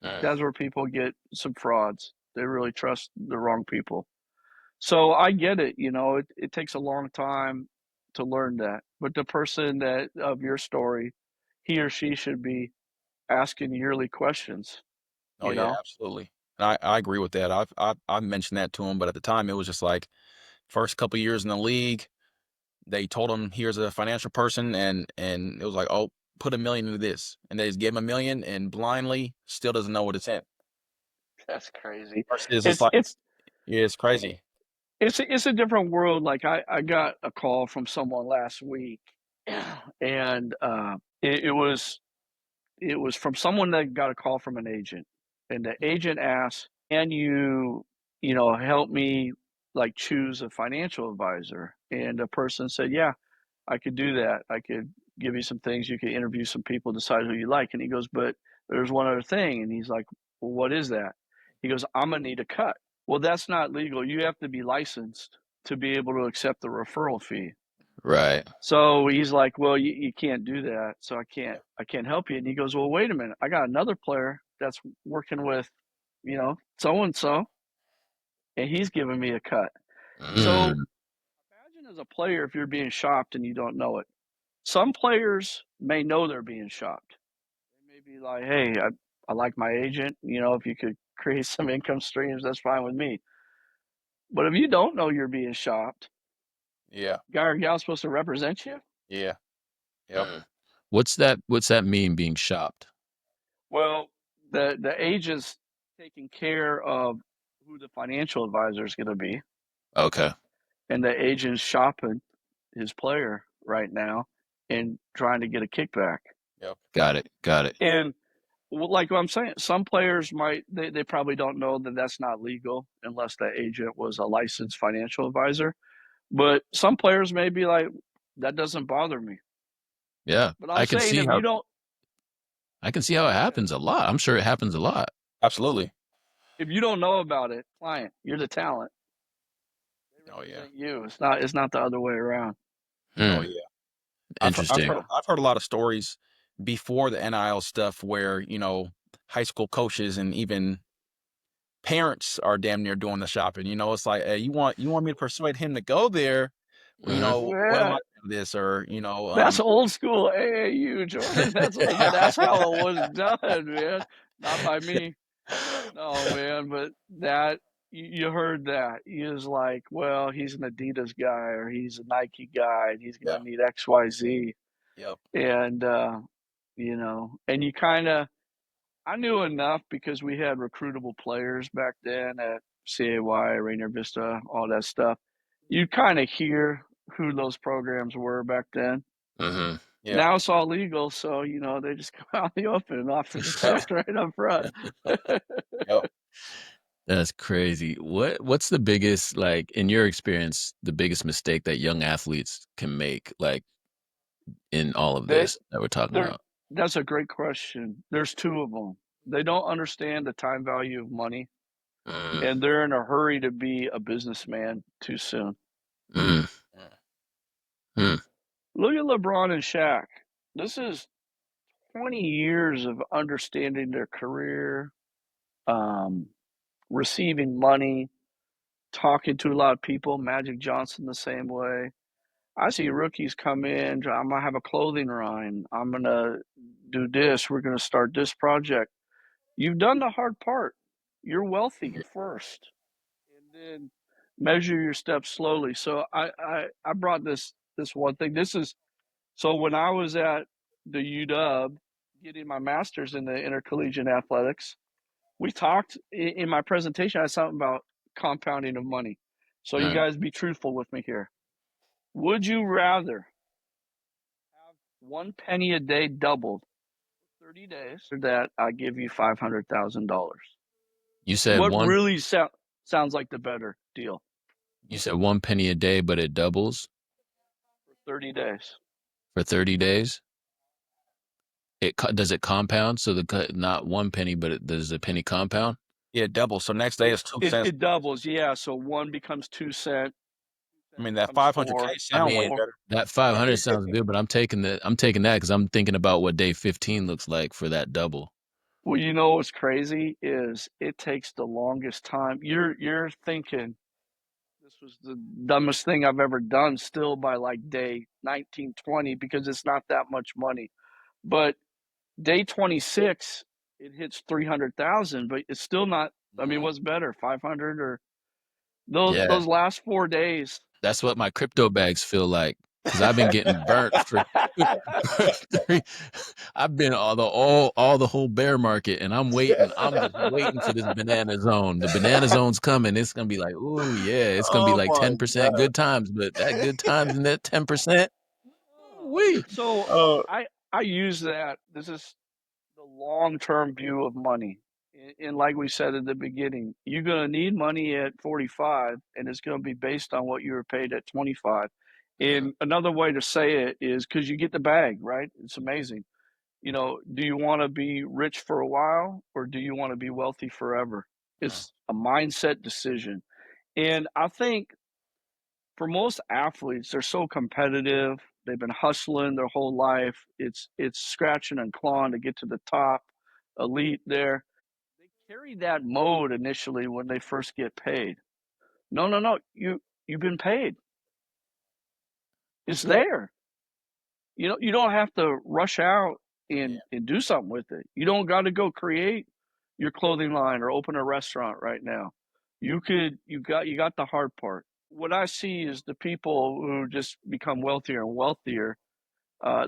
That's where people get some frauds. They really trust the wrong people. So I get it. You know, it takes a long time to learn that. But the person that of your story, he or she should be asking yearly questions. Oh You yeah, know, absolutely. And I agree with that. I've mentioned that to him, but at the time it was just like first couple years in the league, they told him here's a financial person, and it was like, oh, put $1 million into this, and they just gave him $1 million, and blindly still doesn't know what it's in. that's crazy. Versus it's It's like, it's yeah, it's crazy. it's a different world. Like I got a call from someone last week, and it was from someone that got a call from an agent, and the agent asked, "Can you know, help me like choose a financial advisor?" And the person said, "Yeah, I could do that. I could give you some things. You could interview some people, decide who you like." And he goes, "But there's one other thing." And he's like, "Well, what is that?" He goes, "I'm gonna need a cut." Well, that's not legal. You have to be licensed to be able to accept the referral fee. Right. So he's like, "Well, you can't do that. So I can't help you." And he goes, "Well, wait a minute. I got another player that's working with, you know, so and so, and he's giving me a cut." So imagine as a player if you're being shopped and you don't know it. Some players may know they're being shopped. They may be like, "Hey, I like my agent. You know, if you could create some income streams, that's fine with me." But if you don't know you're being shopped, Yeah. guy or gal supposed to represent you? Yeah. Yep. What's that mean, being shopped? Well, the agent's taking care of who the financial advisor is going to be, Okay. and the agent's shopping his player right now and trying to get a kickback. Yep. Got it. Got it. And like what I'm saying, some players might they probably don't know that that's not legal unless the agent was a licensed financial advisor. But some players may be like, that doesn't bother me. Yeah. But I'm saying if you don't, I can see how it happens a lot. I'm sure it happens a lot. Absolutely. if you don't know about it, client, you're the talent. They Oh yeah. represent you. It's not the other way around. Oh Hmm. yeah. Interesting. I've heard a lot of stories before the NIL stuff where, you know, high school coaches and even parents are damn near doing the shopping. You know, it's like, hey, you want me to persuade him to go there? Well, you know, what am Yeah, I do this? Or, you know, that's old school AAU, Jordan. That's how it was done, man. Not by me. No, man. But that you heard that. He was like, well, he's an Adidas guy or he's a Nike guy and he's yeah. gonna need XYZ. Yep. And you know, and you kinda I knew enough because we had recruitable players back then at CAY, Rainier Vista, all that stuff. You kind of hear who those programs were back then. Mm-hmm. Yeah. Now it's all legal, so you know they just come out in the open and offer the stuff right up front. Yep. That's crazy. What's the biggest, like, in your experience, the biggest mistake that young athletes can make, like, in all of They, this that we're talking they're, about? that's a great question. There's two of them. They don't understand the time value of money, Mm, and they're in a hurry to be a businessman too soon. mm, mm, Look at LeBron and Shaq. This is 20 years of understanding their career, um, receiving money, talking to a lot of people. Magic Johnson the same way. I see rookies come in. I'm gonna have a clothing line. I'm gonna do this. We're gonna start this project. You've done the hard part. You're wealthy first, and then Measure your steps slowly. So I brought this one thing. This is so when I was at the UW getting my master's in the intercollegiate athletics, we talked in my presentation. I had something about compounding of money. So you guys be truthful with me here. Would you rather have 1 penny a day doubled for 30 days, or that I give you $500,000? You said what really sounds like the better deal? You said 1 penny a day, but it doubles For 30 days. For 30 days. Does it compound? So not 1 penny, but does the penny compound? Yeah, it doubles. So next day is 2 cents. It doubles, yeah. So 1 becomes 2 cents. I mean, that 500K sounds way better. That 500 sounds good, but I'm taking that because I'm thinking about what day 15 looks like for that double. Well, you know what's crazy is it takes the longest time. You're thinking this was the dumbest thing I've ever done still by like day 19, 20, because it's not that much money. But day 26, it hits 300,000, but it's still not. I mean, what's better, 500 or those last 4 days? That's what my crypto bags feel like, because I've been getting burnt for I've been all the whole bear market, and I'm waiting. I'm just waiting for this banana zone. The banana zone's coming. It's gonna be like, oh yeah, it's gonna be like 10% good times, but that good times and that 10%. So I use that. This is the long-term view of money. And like we said at the beginning, you're going to need money at 45, and it's going to be based on what you were paid at 25. And another way to say it is because you get the bag, right? It's amazing. You know, do you want to be rich for a while, or do you want to be wealthy forever? It's a mindset decision. And I think for most athletes, they're so competitive. They've been hustling their whole life. It's scratching and clawing to get to the top, elite there. They carry that mode initially when they first get paid. No. You've been paid. It's there. You don't have to rush out and do something with it. You don't got to go create your clothing line or open a restaurant right now. You got the hard part. What I see is the people who just become wealthier and wealthier.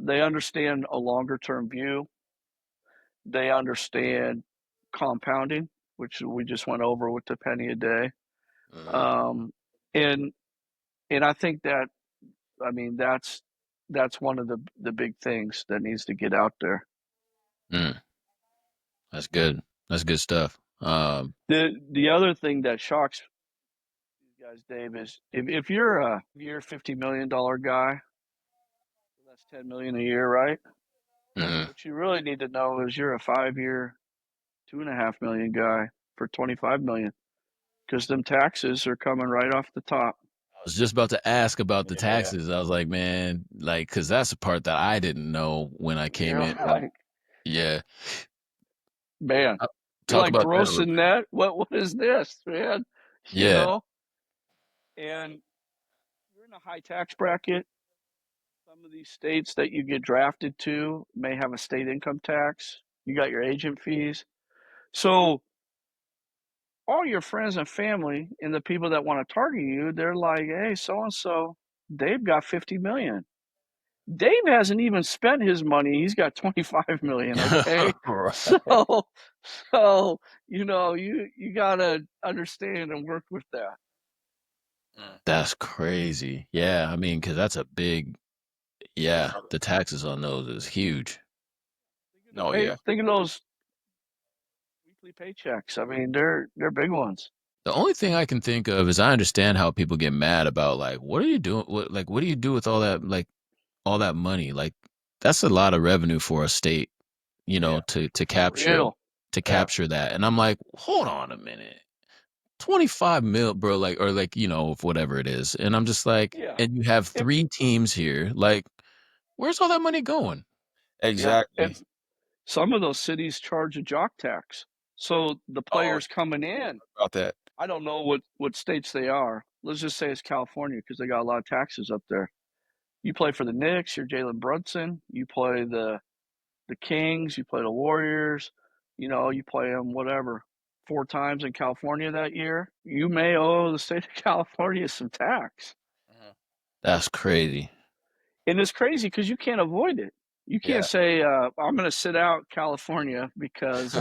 They understand a longer term view. They understand compounding, which we just went over with the penny a day. And I think that, I mean, that's one of the big things that needs to get out there. That's good. That's good stuff. The other thing that shocks you guys, Dave, is if you're a $50 million guy, that's $10 million a year, right? What you really need to know is you're a 5-year, $2.5 million guy for $25 million, because them taxes are coming right off the top. I was just about to ask about the taxes. I was like, man, like, because that's the part that I didn't know when I came in. Man, you're like, gross and net. What is this, man? You know? And you're in a high tax bracket. Some of these states that you get drafted to may have a state income tax. You got your agent fees. So all your friends and family and the people that want to target you, they're like, hey, so-and-so, Dave got 50 million. Dave hasn't even spent his money. He's got 25 million. Okay. Right. So, you know, you got to understand and work with that. That's crazy. Yeah. I mean, cause that's a big, the taxes on those is huge. Think of those weekly paychecks. I mean, they're big ones. The only thing I can think of is I understand how people get mad about, like, what are you doing? What do you do with all that, like, all that money? Like, that's a lot of revenue for a state, you know, to capture that. And I'm like, hold on a minute. 25 mil, bro, like, or like, you know, whatever it is. And I'm just like, and you have 3 teams here. Like, where's all that money going? Exactly. And some of those cities charge a jock tax. So the players coming in, about that. I don't know what states they are. Let's just say it's California, because they got a lot of taxes up there. You play for the Knicks, you're Jalen Brunson. You play the Kings, you play the Warriors. You know, you play them whatever 4 times in California that year, you may owe the state of California some tax. That's crazy. And it's crazy because you can't avoid it. You can't say, I'm going to sit out California because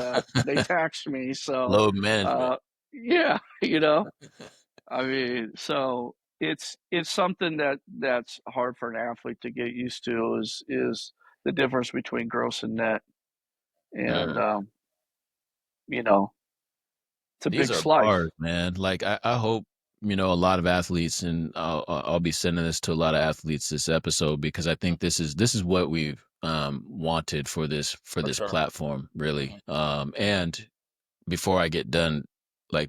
they taxed me. So, Load management. yeah, I mean, so it's something that's hard for an athlete to get used to is the difference between gross and net. And, it's a These big are slice. bars, man. Like I hope, a lot of athletes, and I'll be sending this to a lot of athletes this episode, because I think this is what we've wanted for this platform, really. And before I get done,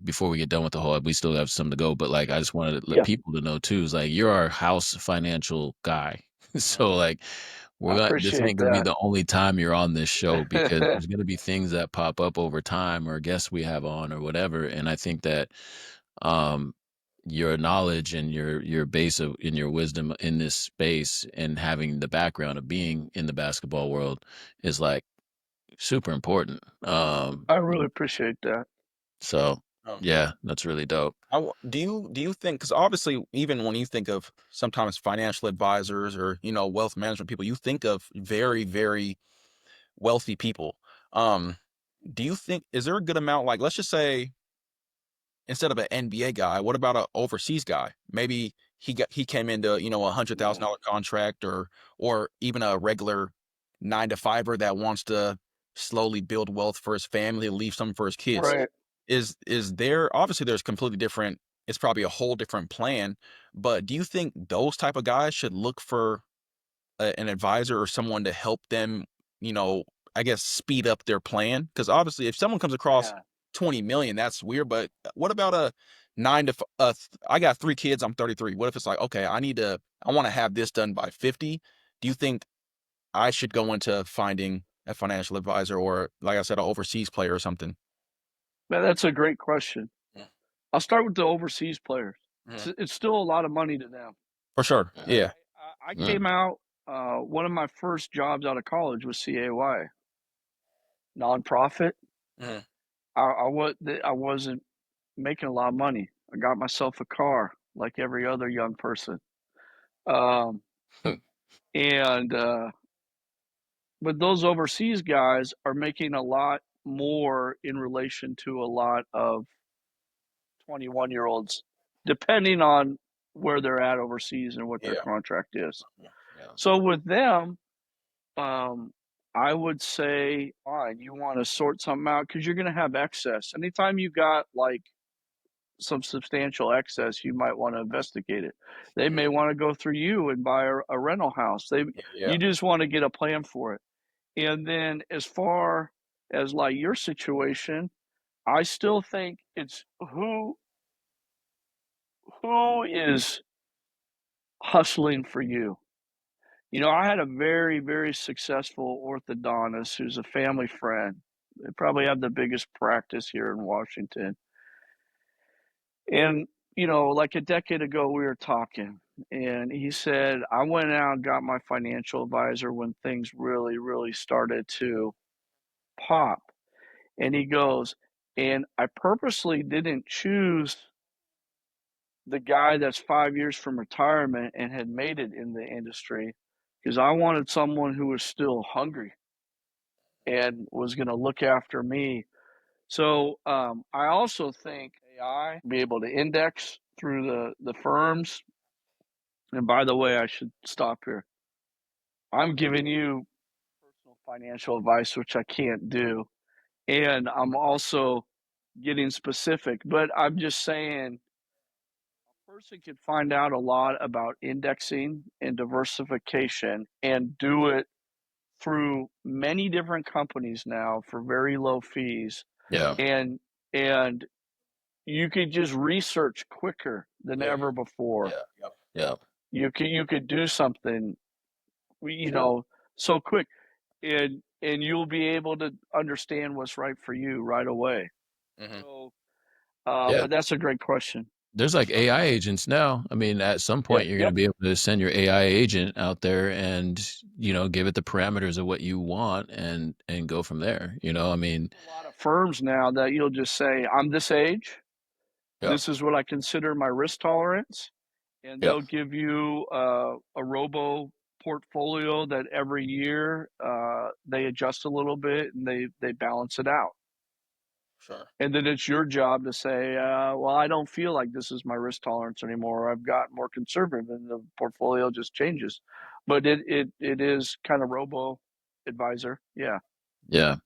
before we get done with the whole, we still have some to go, but I just wanted to let people to know too, is you're our house financial guy. So this ain't gonna be the only time you're on this show, because there's gonna be things that pop up over time, or guests we have on or whatever. And I think that your knowledge and your base of in your wisdom in this space, and having the background of being in the basketball world, is super important. I really appreciate that. So yeah, that's really dope. Do you think, because obviously even when you think of sometimes financial advisors or wealth management people, you think of very, very wealthy people. Do you think, is there a good amount, let's just say, instead of an NBA guy, what about an overseas guy? Maybe he came into $100,000 contract, or even a regular 9-to-5er that wants to slowly build wealth for his family, leave something for his kids. Right. Is there, obviously there's completely different, it's probably a whole different plan, but do you think those type of guys should look for an advisor or someone to help them, I guess, speed up their plan? Because obviously if someone comes across 20 million, that's weird. But what about a I got 3 kids, I'm 33. What if it's okay, I want to have this done by 50? Do you think I should go into finding a financial advisor, or, like I said, an overseas player or something? Man, that's a great question. I'll start with the overseas players. It's still a lot of money to them. For sure. Yeah. I came out, one of my first jobs out of college was CAY, nonprofit. I wasn't making a lot of money. I got myself a car like every other young person. And but those overseas guys are making a lot more in relation to a lot of 21-year-olds, depending on where they're at overseas and what their contract is. So with them, I would say, fine, you want to sort something out because you're going to have excess. Anytime you got some substantial excess, you might want to investigate it. They may want to go through you and buy a rental house. You just want to get a plan for it. And then as far as your situation, I still think it's who is hustling for you. I had a very, very successful orthodontist who's a family friend. They probably have the biggest practice here in Washington. And, a decade ago, we were talking, and he said, I went out and got my financial advisor when things really, really started to pop. And he goes, and I purposely didn't choose the guy that's 5 years from retirement and had made it in the industry because I wanted someone who was still hungry and was going to look after me. So I also think AI be able to index through the firms. And by the way, I should stop here. I'm giving you personal financial advice, which I can't do. And I'm also getting specific, but I'm just saying a person can find out a lot about indexing and diversification and do it through many different companies now for very low fees. Yeah. And you could just research quicker than ever before. Yeah. You could do something, so quick, and you'll be able to understand what's right for you right away. So, but that's a great question. There's like AI agents now. I mean, at some point you're going to be able to send your AI agent out there and, give it the parameters of what you want and go from there. I mean, a lot of firms now that you'll just say, I'm this age. Yep. This is what I consider my risk tolerance. And they'll give you a robo portfolio that every year they adjust a little bit and they balance it out. Sure. And then it's your job to say, well, I don't feel like this is my risk tolerance anymore. I've got more conservative, and the portfolio just changes. But it is kind of robo advisor. Yeah. Yeah.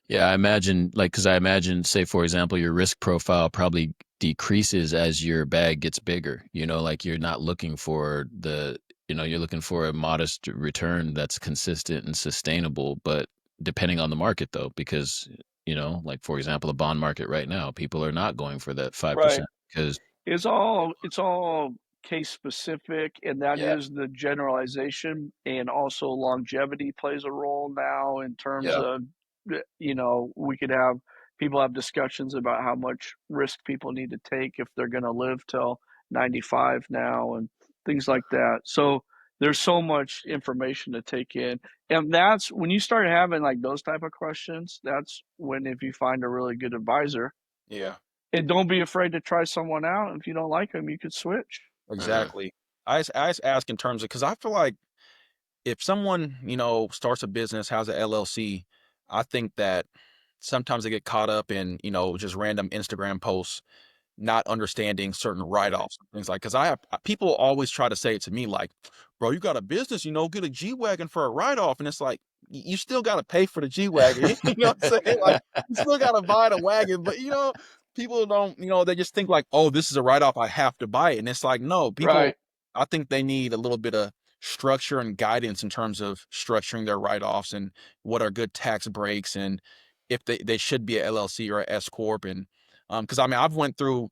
Yeah, I imagine, because I imagine, say, for example, your risk profile probably decreases as your bag gets bigger. Like you're not looking for you're looking for a modest return that's consistent and sustainable, but depending on the market, though, because, like, for example, the bond market right now, people are not going for that 5% because it's all case specific, and that is the generalization. And also longevity plays a role now in terms of, we could have people have discussions about how much risk people need to take if they're going to live till 95 now and things like that. So there's so much information to take in. And that's when you start having like those type of questions, that's when, if you find a really good advisor, and don't be afraid to try someone out. If you don't like them, you could switch. Exactly. I just ask in terms of, because I feel like if someone, starts a business, has a LLC, I think that sometimes they get caught up in, just random Instagram posts, not understanding certain write-offs and things like, because I have people always try to say it to me like, bro, you got a business, get a G-Wagon for a write-off. And it's like, you still got to pay for the G-Wagon. You know what I'm saying? Like, you still got to buy the wagon, but people don't, they just think like, oh, this is a write-off, I have to buy it. And it's like, no, people, I think they need a little bit of structure and guidance in terms of structuring their write-offs and what are good tax breaks, and if they should be a LLC or a S corp. And because I mean, I've went through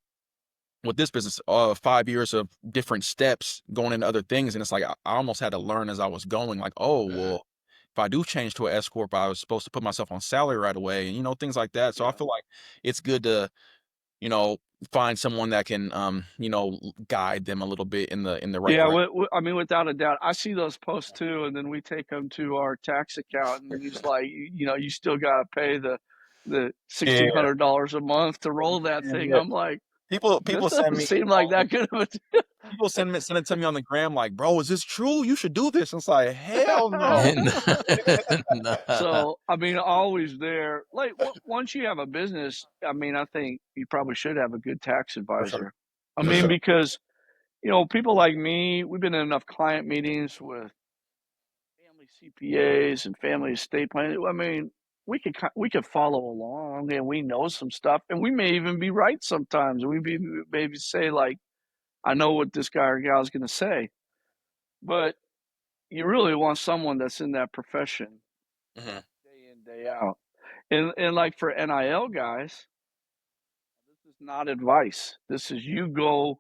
with this business 5 years of different steps going into other things, and it's like I almost had to learn as I was going, like, oh well, if I do change to an S corp, I was supposed to put myself on salary right away, and things like that. So I feel like it's good to find someone that can guide them a little bit in the right direction. I mean, without a doubt, I see those posts too, and then we take them to our tax accountant, and he's like, you still got to pay the $1,600 a month to roll that thing. I'm like, people this send doesn't me seem like that good of a people send it to me on the gram like, bro, is this true? You should do this. And it's like, hell no. So I mean, always there. Like once you have a business, I mean, I think you probably should have a good tax advisor. I mean, because people like me, we've been in enough client meetings with family CPAs and family estate planning. I mean, we could follow along, and we know some stuff, and we may even be right sometimes. We maybe say like, I know what this guy or gal is going to say, but you really want someone that's in that profession day in, day out. And like for NIL guys, this is not advice. This is you go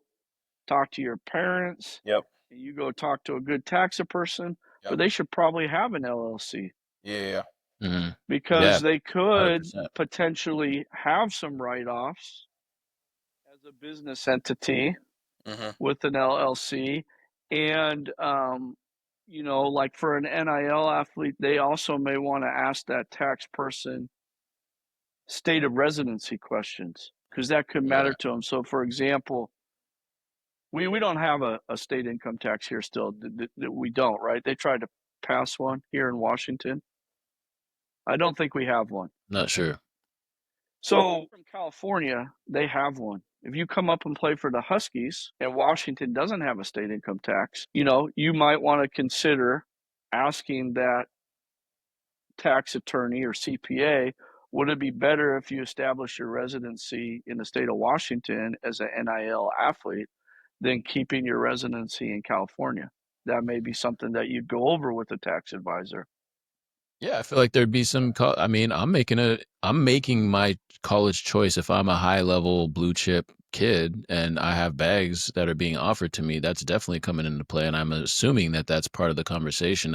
talk to your parents. Yep. And you go talk to a good tax person, but they should probably have an LLC. Yeah. Because they could 100%. potentially have some write-offs as a business entity with an LLC. And, like for an NIL athlete, they also may want to ask that tax person state of residency questions, because that could matter to them. So, for example, we don't have a state income tax here still. We don't, right? They tried to pass one here in Washington. I don't think we have one. Not sure. So from California, they have one. If you come up and play for the Huskies and Washington doesn't have a state income tax, you might want to consider asking that tax attorney or CPA, would it be better if you establish your residency in the state of Washington as an NIL athlete than keeping your residency in California? That may be something that you'd go over with a tax advisor. Yeah, I feel like there'd be some. I mean, I'm making my college choice if I'm a high level blue chip kid and I have bags that are being offered to me. That's definitely coming into play, and I'm assuming that that's part of the conversation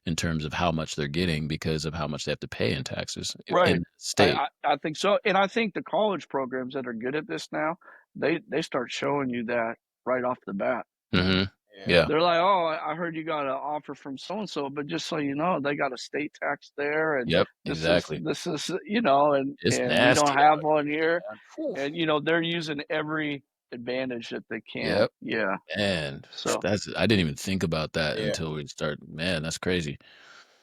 in terms of how much they're getting because of how much they have to pay in taxes in the state. I think so, and I think the college programs that are good at this now, they start showing you that right off the bat. Mm-hmm. Yeah. They're like, oh, I heard you got an offer from so and so, but just so you know, they got a state tax there, and Yep. this Exactly. is you know, and It's and we don't nasty. have one here, Yeah. and you know they're using every advantage that they can. Yep. Yeah. And So I didn't even think about that Yeah. until we start. Man, that's crazy.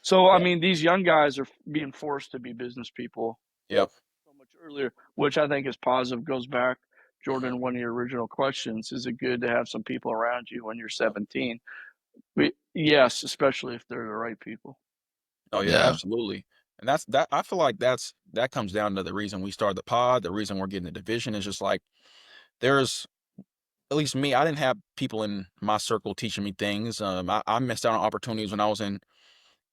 So I mean, these young guys are being forced to be business people. Yep. So much earlier, which I think is positive. Goes back, Jordan, one of your original questions: is it good to have some people around you when you're 17? Yes, especially if they're the right people. Oh yeah, Yeah. absolutely. And that's that. I feel like that comes down to the reason we started the pod. The reason we're getting the division is just like there's at least me. I didn't have people in my circle teaching me things. I missed out on opportunities when I was in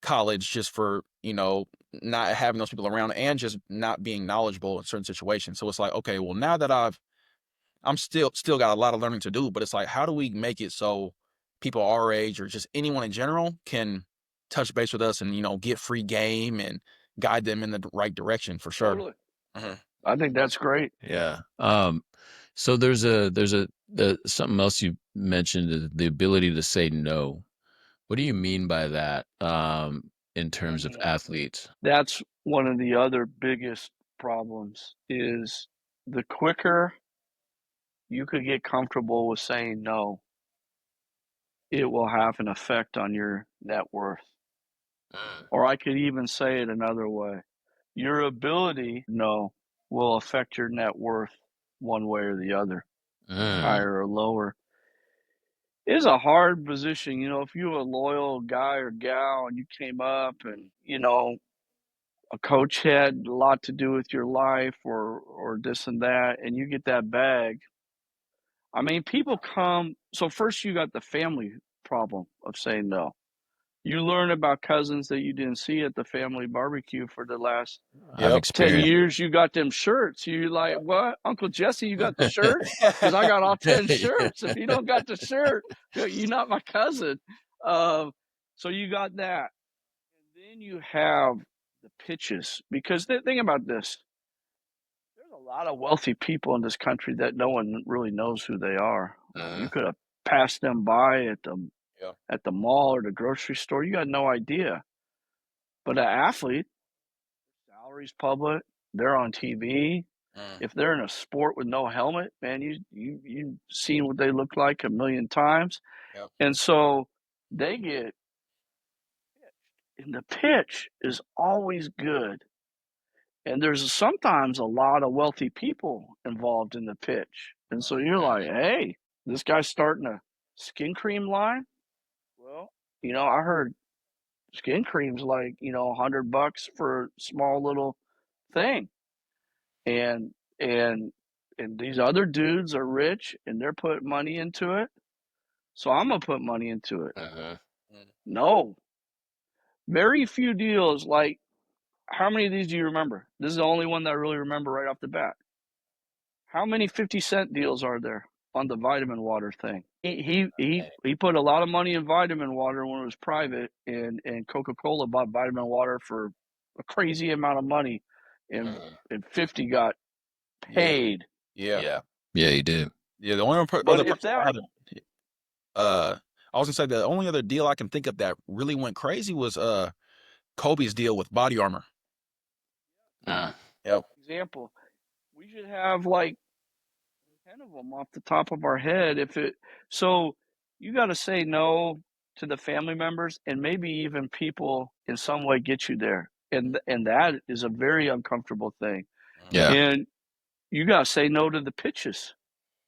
college just for not having those people around and just not being knowledgeable in certain situations. So it's like, okay, well now that I'm still got a lot of learning to do, but it's like, how do we make it so people our age or just anyone in general can touch base with us and get free game and guide them in the right direction for sure. Totally. I think that's great. Yeah. So there's something else you mentioned, the ability to say no. What do you mean by that? In terms of athletes? That's one of the other biggest problems is the quicker you could get comfortable with saying no, it will have an effect on your net worth. Or I could even say it another way. Your ability no will affect your net worth one way or the other, higher or lower. It is a hard position, if you're a loyal guy or gal and you came up and, a coach had a lot to do with your life or this and that, and you get that bag. I mean, people come. So first, you got the family problem of saying no. You learn about cousins that you didn't see at the family barbecue for the last I've 10 experienced. years. You got them shirts. You like, what, Uncle Jesse? You got the shirts? Because I got all 10 shirts. If you don't got the shirt, you're not my cousin. So you got that. And then you have the pitches, because think about this. There's a lot of wealthy people in this country that no one really knows who they are. You could have passed them by at the mall or the grocery store. You got no idea. But an athlete, salary's public, they're on TV. If they're in a sport with no helmet, man, you've seen what they look like a million times. Yep. And so they get, and the pitch is always good. And there's sometimes a lot of wealthy people involved in the pitch. And so you're like, hey, this guy's starting a skin cream line. Well, I heard skin cream's like, $100 for a small little thing. And these other dudes are rich and they're putting money into it. So I'm going to put money into it. No. Very few deals. Like, how many of these do you remember? This is the only one that I really remember right off the bat. How many 50-cent deals are there on the vitamin water thing? He put a lot of money in vitamin water when it was private, and Coca-Cola bought vitamin water for a crazy amount of money, and 50 got paid. Yeah, he did. Yeah, the only other person I was gonna say the only other deal I can think of that really went crazy was Kobe's deal with Body Armor. Yep. Example, we should have like 10 of them off the top of our head. So you got to say no to the family members, and maybe even people in some way get you there, and that is a very uncomfortable thing. Yeah. And you got to say no to the pitches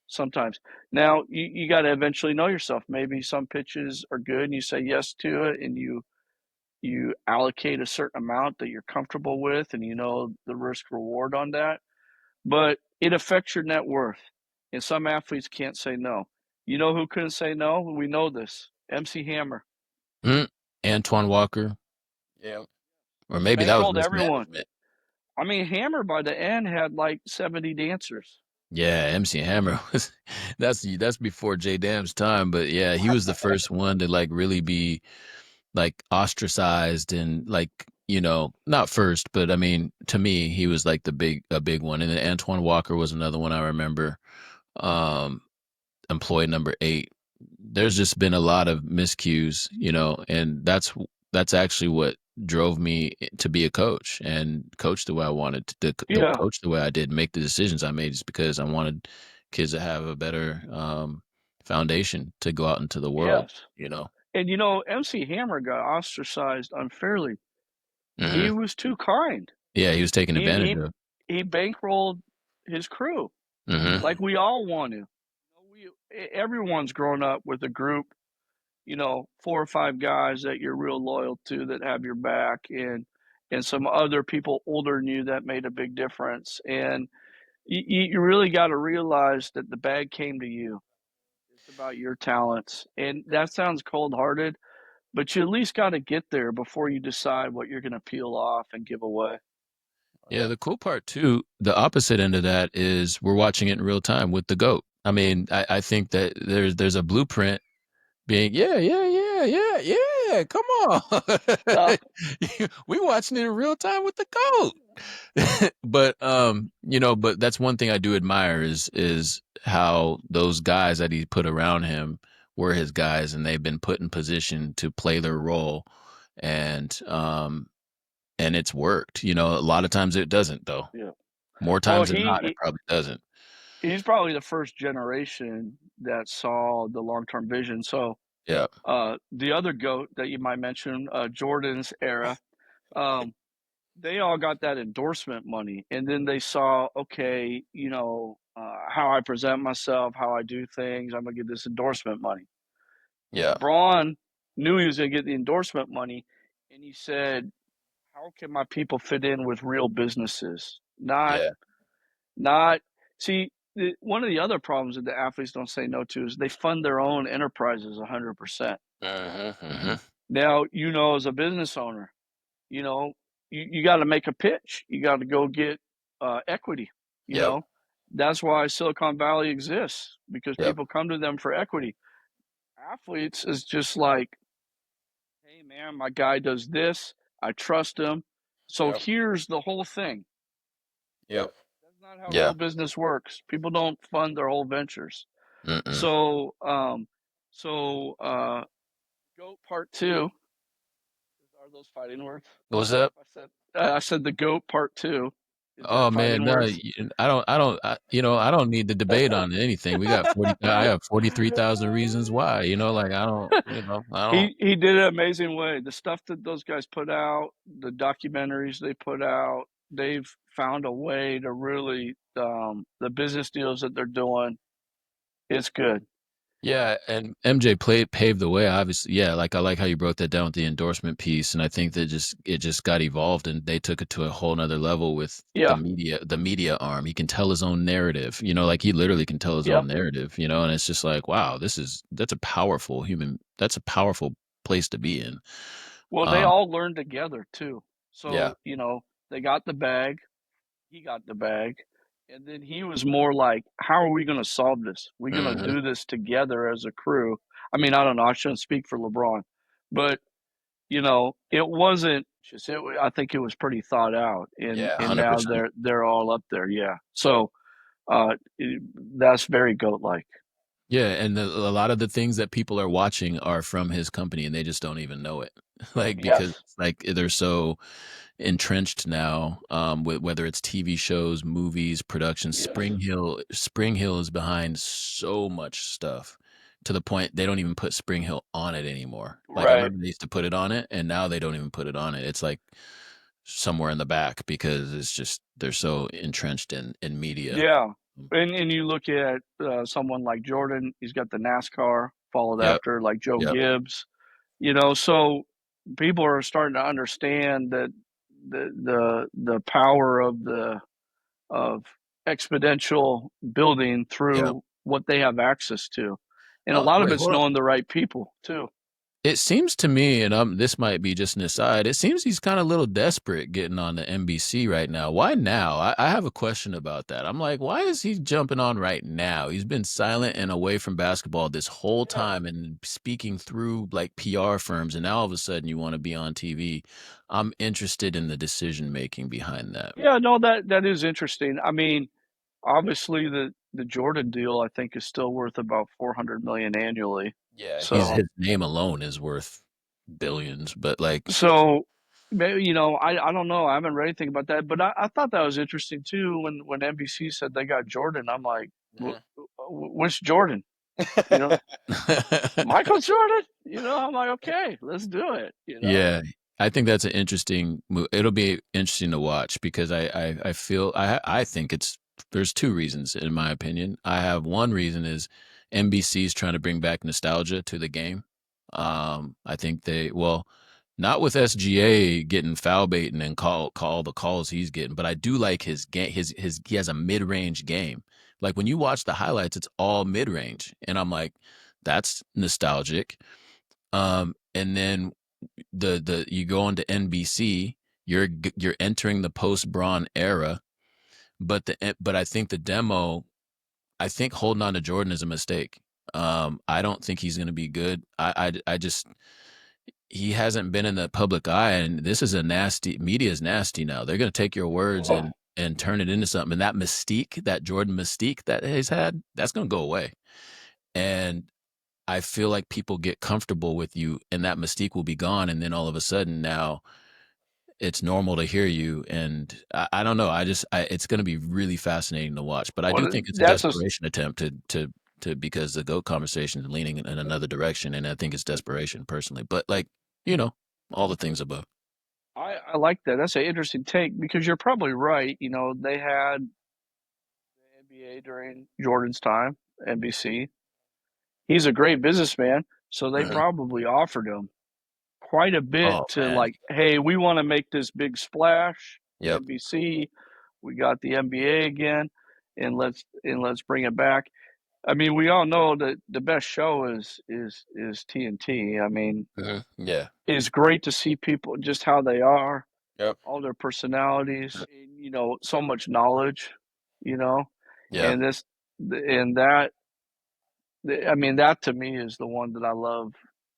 sometimes. Now you got to eventually know yourself. Maybe some pitches are good and you say yes to it, and you allocate a certain amount that you're comfortable with, and the risk reward on that. But it affects your net worth, and some athletes can't say no. You know who couldn't say no? We know this. MC Hammer. Antoine Walker. Yeah. Or maybe that was everyone. I mean, Hammer by the end had like 70 dancers. Yeah, MC Hammer was that's before J Dam's time, but yeah, he was the first one to like really be like ostracized and like, not first, but I mean, to me, he was like a big one. And then Antoine Walker was another one I remember. employee number 8. There's just been a lot of miscues, and that's actually what drove me to be a coach and coach the way I wanted to coach the way I did, make the decisions I made, just because I wanted kids to have a better foundation to go out into the world. Yes. And MC Hammer got ostracized unfairly. He Mm-hmm. was too kind. Yeah, he was taken advantage of. He bankrolled his crew, Mm-hmm. like we all want to. Everyone's grown up with a group, 4 or 5 guys that you're real loyal to, that have your back, and some other people older than you that made a big difference. And you really got to realize that the bag came to you. It's about your talents. And that sounds cold-hearted, but you at least got to get there before you decide what you're going to peel off and give away. Yeah, the cool part too, the opposite end of that is we're watching it in real time with the GOAT. I mean, I think that there's a blueprint being, come on. We watching it in real time with the GOAT. But that's one thing I do admire is how those guys that he put around him were his guys, and they've been put in position to play their role. And it's worked. A lot of times it doesn't, though. Yeah. More times than not, it probably doesn't. He's probably the first generation that saw the long-term vision. So yeah, the other GOAT that you might mention, Jordan's era, they all got that endorsement money, and then they saw, okay, how I present myself, how I do things, I'm gonna get this endorsement money. Yeah. LeBron knew he was gonna get the endorsement money, and he said, how can my people fit in with real businesses? Not see, one of the other problems that the athletes don't say no to is they fund their own enterprises 100%. Now, as a business owner, you got to make a pitch. You got to go get equity. That's why Silicon Valley exists, because people come to them for equity. Athletes is just like, hey man, my guy does this. I trust him. So here's the whole thing. Yep. That's not how real business works. People don't fund their whole ventures. So, GOAT Part 2. Are those fighting words? What was that? I said the GOAT Part 2. Oh man, no, I don't need the debate on anything. We got I have 43,000 reasons why. I don't. He did an amazing way. The stuff that those guys put out, the documentaries they put out, they've found a way to really the business deals that they're doing. It's good. Yeah, and MJ paved the way, obviously. Yeah, I like how you broke that down with the endorsement piece, and I think that it just got evolved, and they took it to a whole nother level with the media arm. He can tell his own narrative, he literally can tell his own narrative, and it's just like, wow, that's a powerful place to be in. Well, they all learned together too. So, they got the bag, he got the bag. And then he was more like, how are we going to solve this? We're going to do this together as a crew. I mean, I don't know. I shouldn't speak for LeBron. But, it wasn't just, I think it was pretty thought out. And now they're all up there. Yeah. So that's very GOAT-like. Yeah, and a lot of the things that people are watching are from his company, and they just don't even know it. Because they're so entrenched now, whether it's TV shows, movies, productions. Spring Hill is behind so much stuff, to the point they don't even put Spring Hill on it anymore. I remember they used to put it on it, and now they don't even put it on it. It's like somewhere in the back, because it's just they're so entrenched in media. Yeah. And you look at someone like Jordan, he's got the NASCAR followed after, like Joe Gibbs. So people are starting to understand that the power of exponential building through what they have access to, and a lot of it's knowing the right people too. It seems to me, and this might be just an aside, it seems he's kind of a little desperate getting on the NBC right now. Why now? I have a question about that. I'm like, why is he jumping on right now? He's been silent and away from basketball this whole time and speaking through like PR firms, and now all of a sudden you want to be on TV. I'm interested in the decision making behind that. Yeah, no, that is interesting. I mean, obviously the Jordan deal, I think, is still worth about $400 million annually. Yeah, So his name alone is worth billions, but like, so maybe I don't know. I haven't read anything about that, but I thought that was interesting too. When NBC said they got Jordan, I'm like, which Jordan? You know, Michael Jordan. I'm like, okay, let's do it. Yeah, I think that's an interesting move. It'll be interesting to watch because I feel I think there's two reasons in my opinion. I have one reason is NBC is trying to bring back nostalgia to the game. I think not with SGA getting foul baiting and call the calls he's getting, but I do like his game. He has a mid range game. Like when you watch the highlights, it's all mid range, and I'm like, that's nostalgic. And then you go on to NBC, you're entering the post Braun era, but I think the demo, I think holding on to Jordan is a mistake. I don't think he's going to be good. I just he hasn't been in the public eye, and this is media is nasty now. They're going to take your words and turn it into something. And that mystique, that Jordan mystique that he's had, that's going to go away. And I feel like people get comfortable with you and that mystique will be gone. And then all of a sudden now it's normal to hear you. And I don't know. It's going to be really fascinating to watch, but I do think it's a desperation attempt because the GOAT conversation is leaning in another direction. And I think it's desperation personally, but all the things above. I like that. That's an interesting take because you're probably right. They had the NBA during Jordan's time, NBC. He's a great businessman, so they probably offered him quite a bit like, hey, we want to make this big splash. Yep. NBC, we got the NBA again, and let's bring it back. I mean, we all know that the best show is TNT. I mean, yeah, it's great to see people just how they are, all their personalities, so much knowledge, and that. I mean, that to me is the one that I love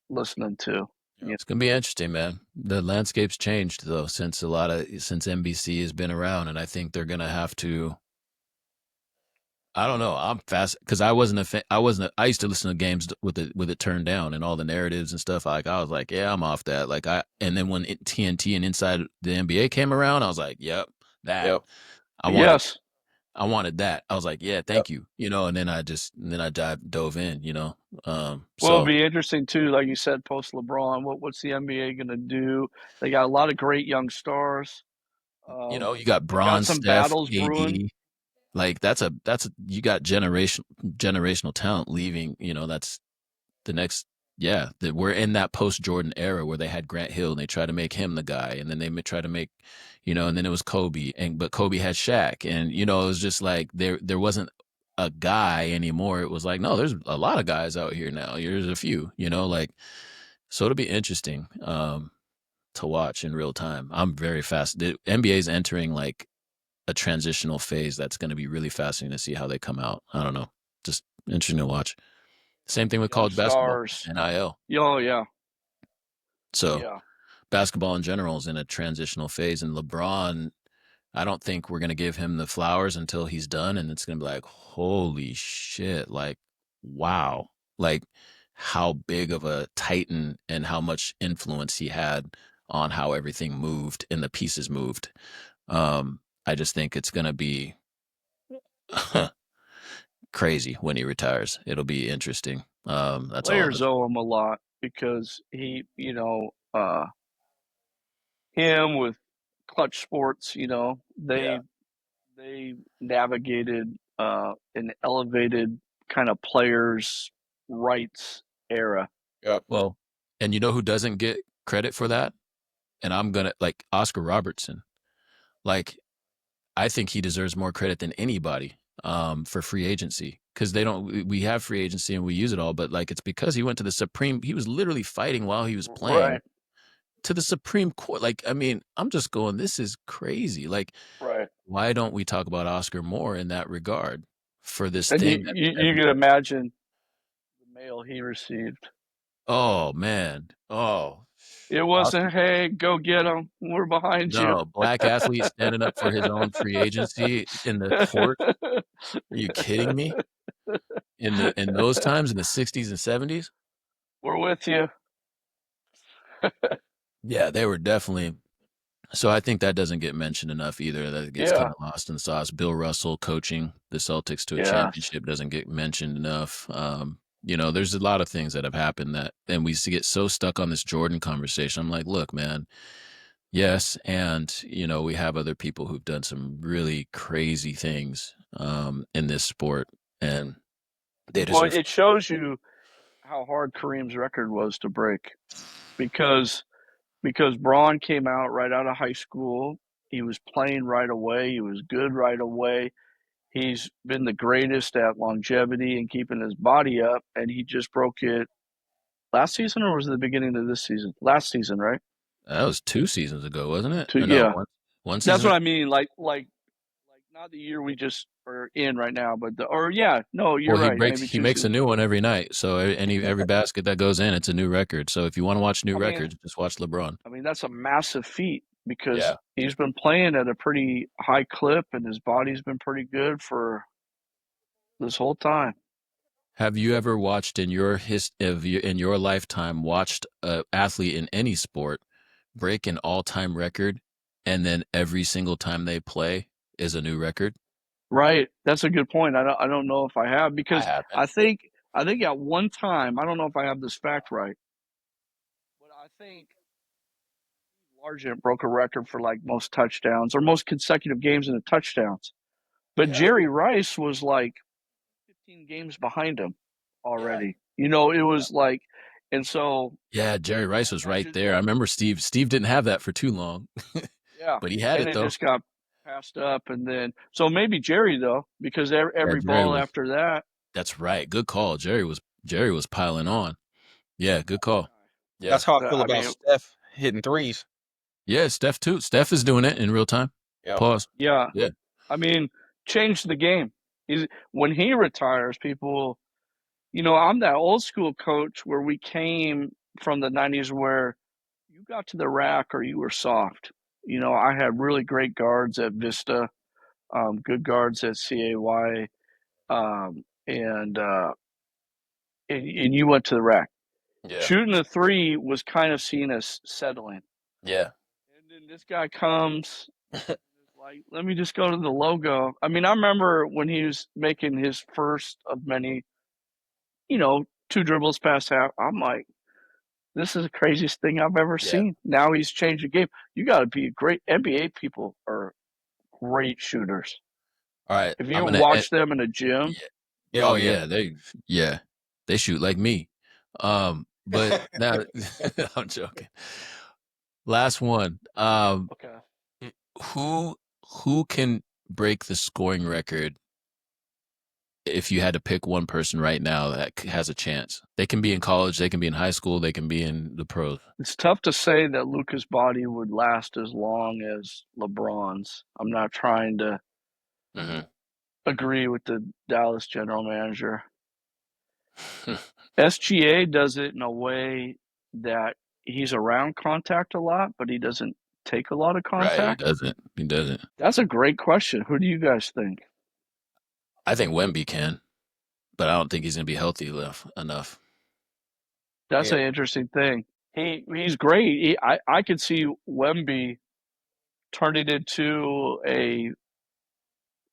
listening to. It's gonna be interesting, man. The landscape's changed though since NBC has been around, and I think they're gonna have to. I don't know. I'm fast because I wasn't a fan. I used to listen to games with it turned down and all the narratives and stuff. Like I was like, yeah, I'm off that. And then when TNT and Inside the NBA came around, I was like, yep, that. Yep. I wanted that. I was like, yeah, thank you. And then I dove in. Well, it'll be interesting too, like you said, post LeBron. What's the NBA going to do? They got a lot of great young stars. You got Bron, some Steph, battles AD. brewing. Like you got generational talent leaving. That's the next. Yeah, we're in that post Jordan era where they had Grant Hill and they tried to make him the guy, and then they tried to make, and then it was Kobe, but Kobe had Shaq, and it was just like there wasn't a guy anymore. It was like, no, there's a lot of guys out here now. There's a few, so it'll be interesting to watch in real time. I'm very fast. The NBA is entering like a transitional phase that's going to be really fascinating to see how they come out. I don't know, just interesting to watch. Same thing with college basketball, NIL. Oh, yeah. So basketball in general is in a transitional phase, and LeBron, I don't think we're going to give him the flowers until he's done, and it's going to be like, holy shit, like, wow, like how big of a titan and how much influence he had on how everything moved and the pieces moved. I just think it's going to be crazy when he retires. It'll be interesting. That's Players owe him a lot because he, him with Clutch Sports, they navigated an elevated kind of players' rights era. Yep. Well, and you know who doesn't get credit for that? And I'm gonna like Oscar Robertson. Like, I think he deserves more credit than anybody for free agency because we have free agency and we use it all, but like it's because he went to the Supreme. He was literally fighting while he was playing to the Supreme Court. Like, I mean, I'm just going, this is crazy. Like, why don't we talk about Oscar more in that regard for this thing? You can imagine the mail he received. Oh man. Oh It wasn't, hey, go get him. We're behind you. No, black athlete standing up for his own free agency in the court. Are you kidding me? In those times, in the 60s and 70s? We're with you. Yeah, they were definitely. So I think that doesn't get mentioned enough either. That gets kind of lost in the sauce. Bill Russell coaching the Celtics to a championship doesn't get mentioned enough. There's a lot of things that have happened that, and we get so stuck on this Jordan conversation. I'm like, look, man, yes, and we have other people who've done some really crazy things in this sport, and they deserve. Well, it shows you how hard Kareem's record was to break, because Braun came out right out of high school. He was playing right away. He was good right away. He's been the greatest at longevity and keeping his body up, and he just broke it last season, or was it the beginning of this season? Last season, right? That was 2 seasons ago, wasn't it? Yeah. One season. That's what I mean. Like not the year we just are in right now, but you're right. He makes a new one every night. So every basket that goes in, it's a new record. So if you want to watch new records, just watch LeBron. I mean, that's a massive feat, because he's been playing at a pretty high clip, and his body's been pretty good for this whole time. Have you ever watched in your lifetime watched an athlete in any sport break an all-time record, and then every single time they play is a new record? Right, that's a good point. I don't know if I have, because I think at one time, I don't know if I have this fact right, but I think Largent broke a record for like most touchdowns or most consecutive games in the touchdowns, but Jerry Rice was like 15 games behind him already. It was like, and so Jerry Rice was right there. I remember Steve didn't have that for too long. But he had it though. It just got passed up, and then so maybe Jerry though, because every ball after that. That's right. Good call. Jerry was piling on. Yeah, good call. Yeah. That's how I feel about Steph hitting threes. Yeah, Steph too. Steph is doing it in real time. Yep. Pause. Yeah. I mean, change the game. When he retires, people, I'm that old school coach where we came from the 90s, where you got to the rack or you were soft. I had really great guards at Vista, good guards at CAY, and you went to the rack. Yeah. Shooting a three was kind of seen as settling. Yeah. And then this guy comes, like, let me just go to the logo. I mean, I remember when he was making his first of many, 2 dribbles past half. I'm like, this is the craziest thing I've ever seen. Now he's changed the game. You got to be a great NBA. People are great shooters. All right. If you watch them in a gym. They shoot like me. But now I'm joking. Last one. Okay. Who can break the scoring record if you had to pick one person right now that has a chance? They can be in college, they can be in high school, they can be in the pros. It's tough to say that Luka's body would last as long as LeBron's. I'm not trying to agree with the Dallas general manager. SGA does it in a way that he's around contact a lot, but he doesn't take a lot of contact. Right, he doesn't. That's a great question. Who do you guys think? I think Wemby can, but I don't think he's going to be healthy enough. That's an interesting thing. He's great. I could see Wemby turning into a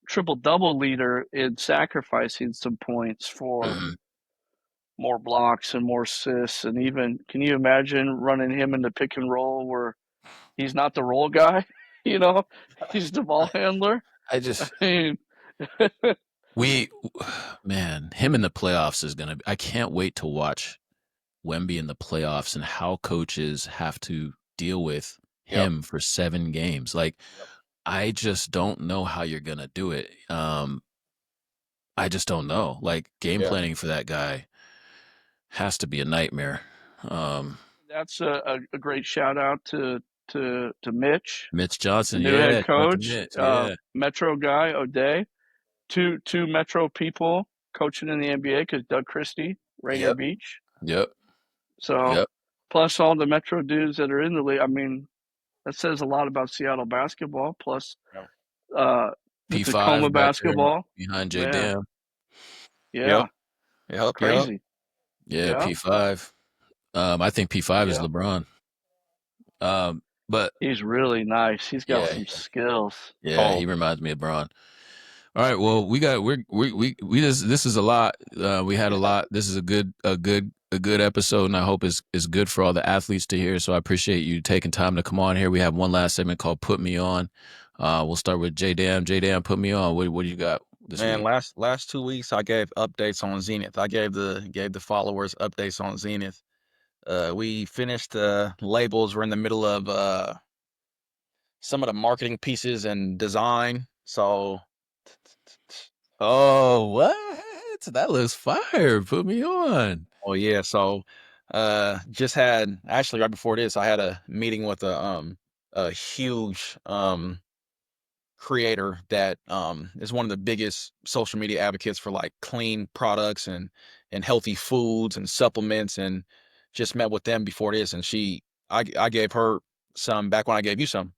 triple-double leader in sacrificing some points for more blocks and more assists. And even, can you imagine running him into pick and roll where he's not the roll guy? He's the ball handler. Him in the playoffs is going to be, I can't wait to watch Wemby in the playoffs and how coaches have to deal with him for 7 games. Like, I just don't know how you're going to do it. I just don't know. Like, game planning for that guy has to be a nightmare. That's a great shout out to Mitch Johnson, new head coach, Metro guy O'Day, two Metro people coaching in the NBA, because Doug Christie, Rainier Beach. Yep. So plus all the Metro dudes that are in the league. I mean, that says a lot about Seattle basketball. Plus, Yep. the P5 Tacoma back there basketball. behind J Man, Dam. yeah, Yep. crazy. Yeah, Yeah, P5. I think P5 is yeah. LeBron. But He's really nice. He's got yeah, some skills. yeah, Oh, he reminds me of Bron. All right, well, we just this is a lot. We had a lot. This is a good episode, and I hope it's good for all the athletes to hear. So I appreciate you taking time to come on here. We have one last segment called "Put Me On." We'll start with J Dam. J Dam, put me on. What do you got this man, week? last 2 weeks I gave updates on Zenith. I gave the followers updates on Zenith. We finished the labels. We're in the middle of some of the marketing pieces and design. So Oh, what? That looks fire. Put me on. oh yeah, so just had actually right before this I had a meeting with a huge creator that is one of the biggest social media advocates for like clean products and healthy foods and supplements, and just met with them before this, and I gave her some back when I gave you some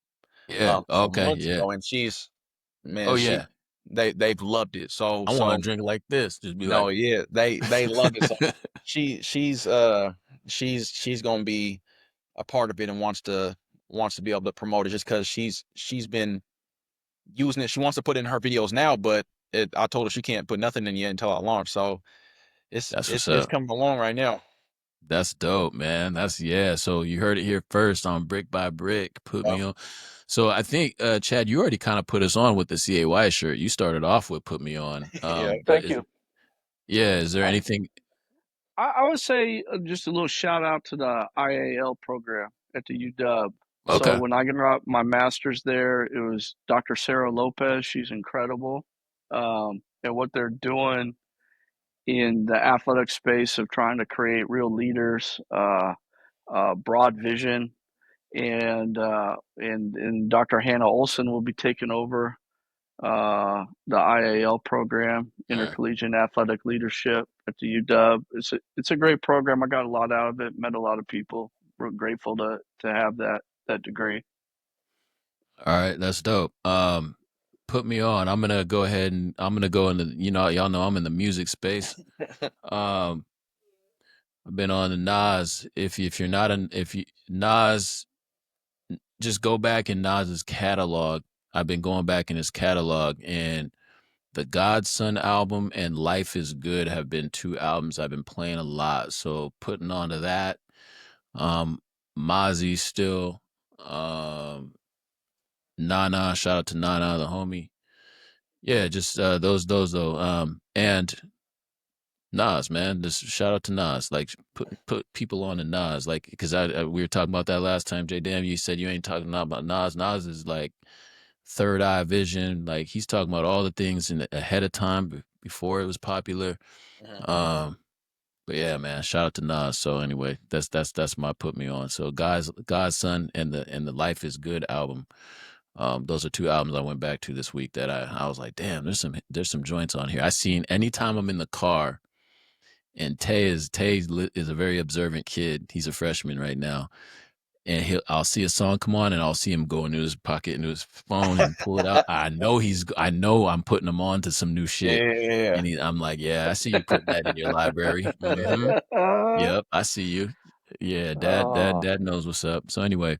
Yeah. some Okay. months Yeah. ago, and she's man Oh she yeah. they've loved it. So I want to drink like this. Just be no, like. yeah, they loved it. So she's she's gonna be a part of it and wants to be able to promote it just because she's been using it. She wants to put it in her videos now, but I told her she can't put nothing in yet until I launch. So That's what's it's up. coming along right now. That's dope, man. That's yeah. So you heard it here first on Brick by Brick. Put Yep. me on. So I think Chad, you already kind of put us on with the CAY shirt. You started off with put me on. Yeah. But Thank you. is there anything? I would say just a little shout out to the IAL program at the UW. So Okay. when I got my master's there, it was Dr. Sarah Lopez. She's incredible. And what they're doing in the athletic space of trying to create real leaders, broad vision, and Dr. Hannah Olson will be taking over the IAL program, Intercollegiate Athletic Leadership at the UW. It's a great program. I got a lot out of it. Met a lot of people. We're grateful to have that degree. All right, that's dope. Put me on. I'm gonna go ahead and I'm gonna go into y'all know I'm in the music space. Um, I've been on the Nas. If you're not an if you Nas, just go back in Nas's catalog. I've been going back in his catalog, and the Godson album and Life is Good have been two albums I've been playing a lot. So putting on to that. Mozzie still. Nana, shout out to Nana, the homie. Yeah, just those though. And Nas, man, just shout out to Nas. Like put people on to Nas, like because we were talking about that last time. J Dam, you said you ain't talking about Nas. Nas is like third eye vision. Like he's talking about all the things ahead of time before it was popular. Um, but yeah, man, shout out to Nas. So anyway, that's my put me on. So Godson and the Life is Good album. Those are two albums I went back to this week that I was like, damn, there's some joints on here. I seen anytime I'm in the car, and Tay is a very observant kid. He's a freshman right now, and I'll see a song come on, and I'll see him go into his pocket, into his phone, and pull it out. I know I'm putting him on to some new shit, Yeah. and I'm like, yeah, I see you putting that in your library. Mm-hmm. Yep, I see you. Yeah, Oh, dad knows what's up. So anyway,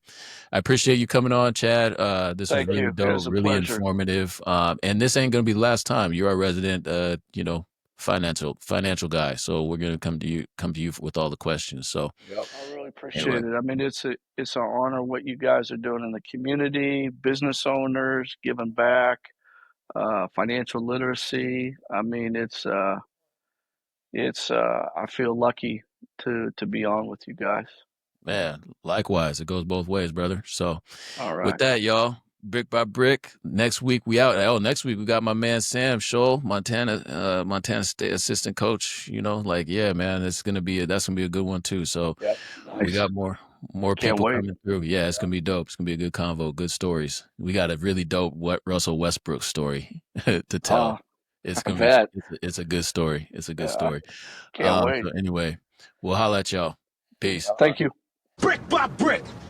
I appreciate you coming on, Chad. This was thank really you. It dope, was a really pleasure. informative. And this ain't gonna be the last time. You're our resident, financial guy. So we're gonna come to you with all the questions. So Yep. I really appreciate anyway, it. I mean, it's an honor what you guys are doing in the community, business owners giving back, financial literacy. I mean, it's I feel lucky to be on with you guys. man, likewise, it goes both ways, brother. So All with right. that, y'all, brick by brick. Next week we out. Oh, next week we got my man Sam Scholl, Montana State assistant coach. Like yeah, man, that's gonna be a good one too. So Yep. we Nice. got more Can't people wait. coming through. Yeah, it's gonna be dope. It's gonna be a good convo, good stories. We got a really dope Russell Westbrook story to tell. It's I gonna be bet. it's a good story. It's a good Yeah, story. can't wait. So anyway, we'll holla at y'all. Peace. Yep. Thank you. brick by brick.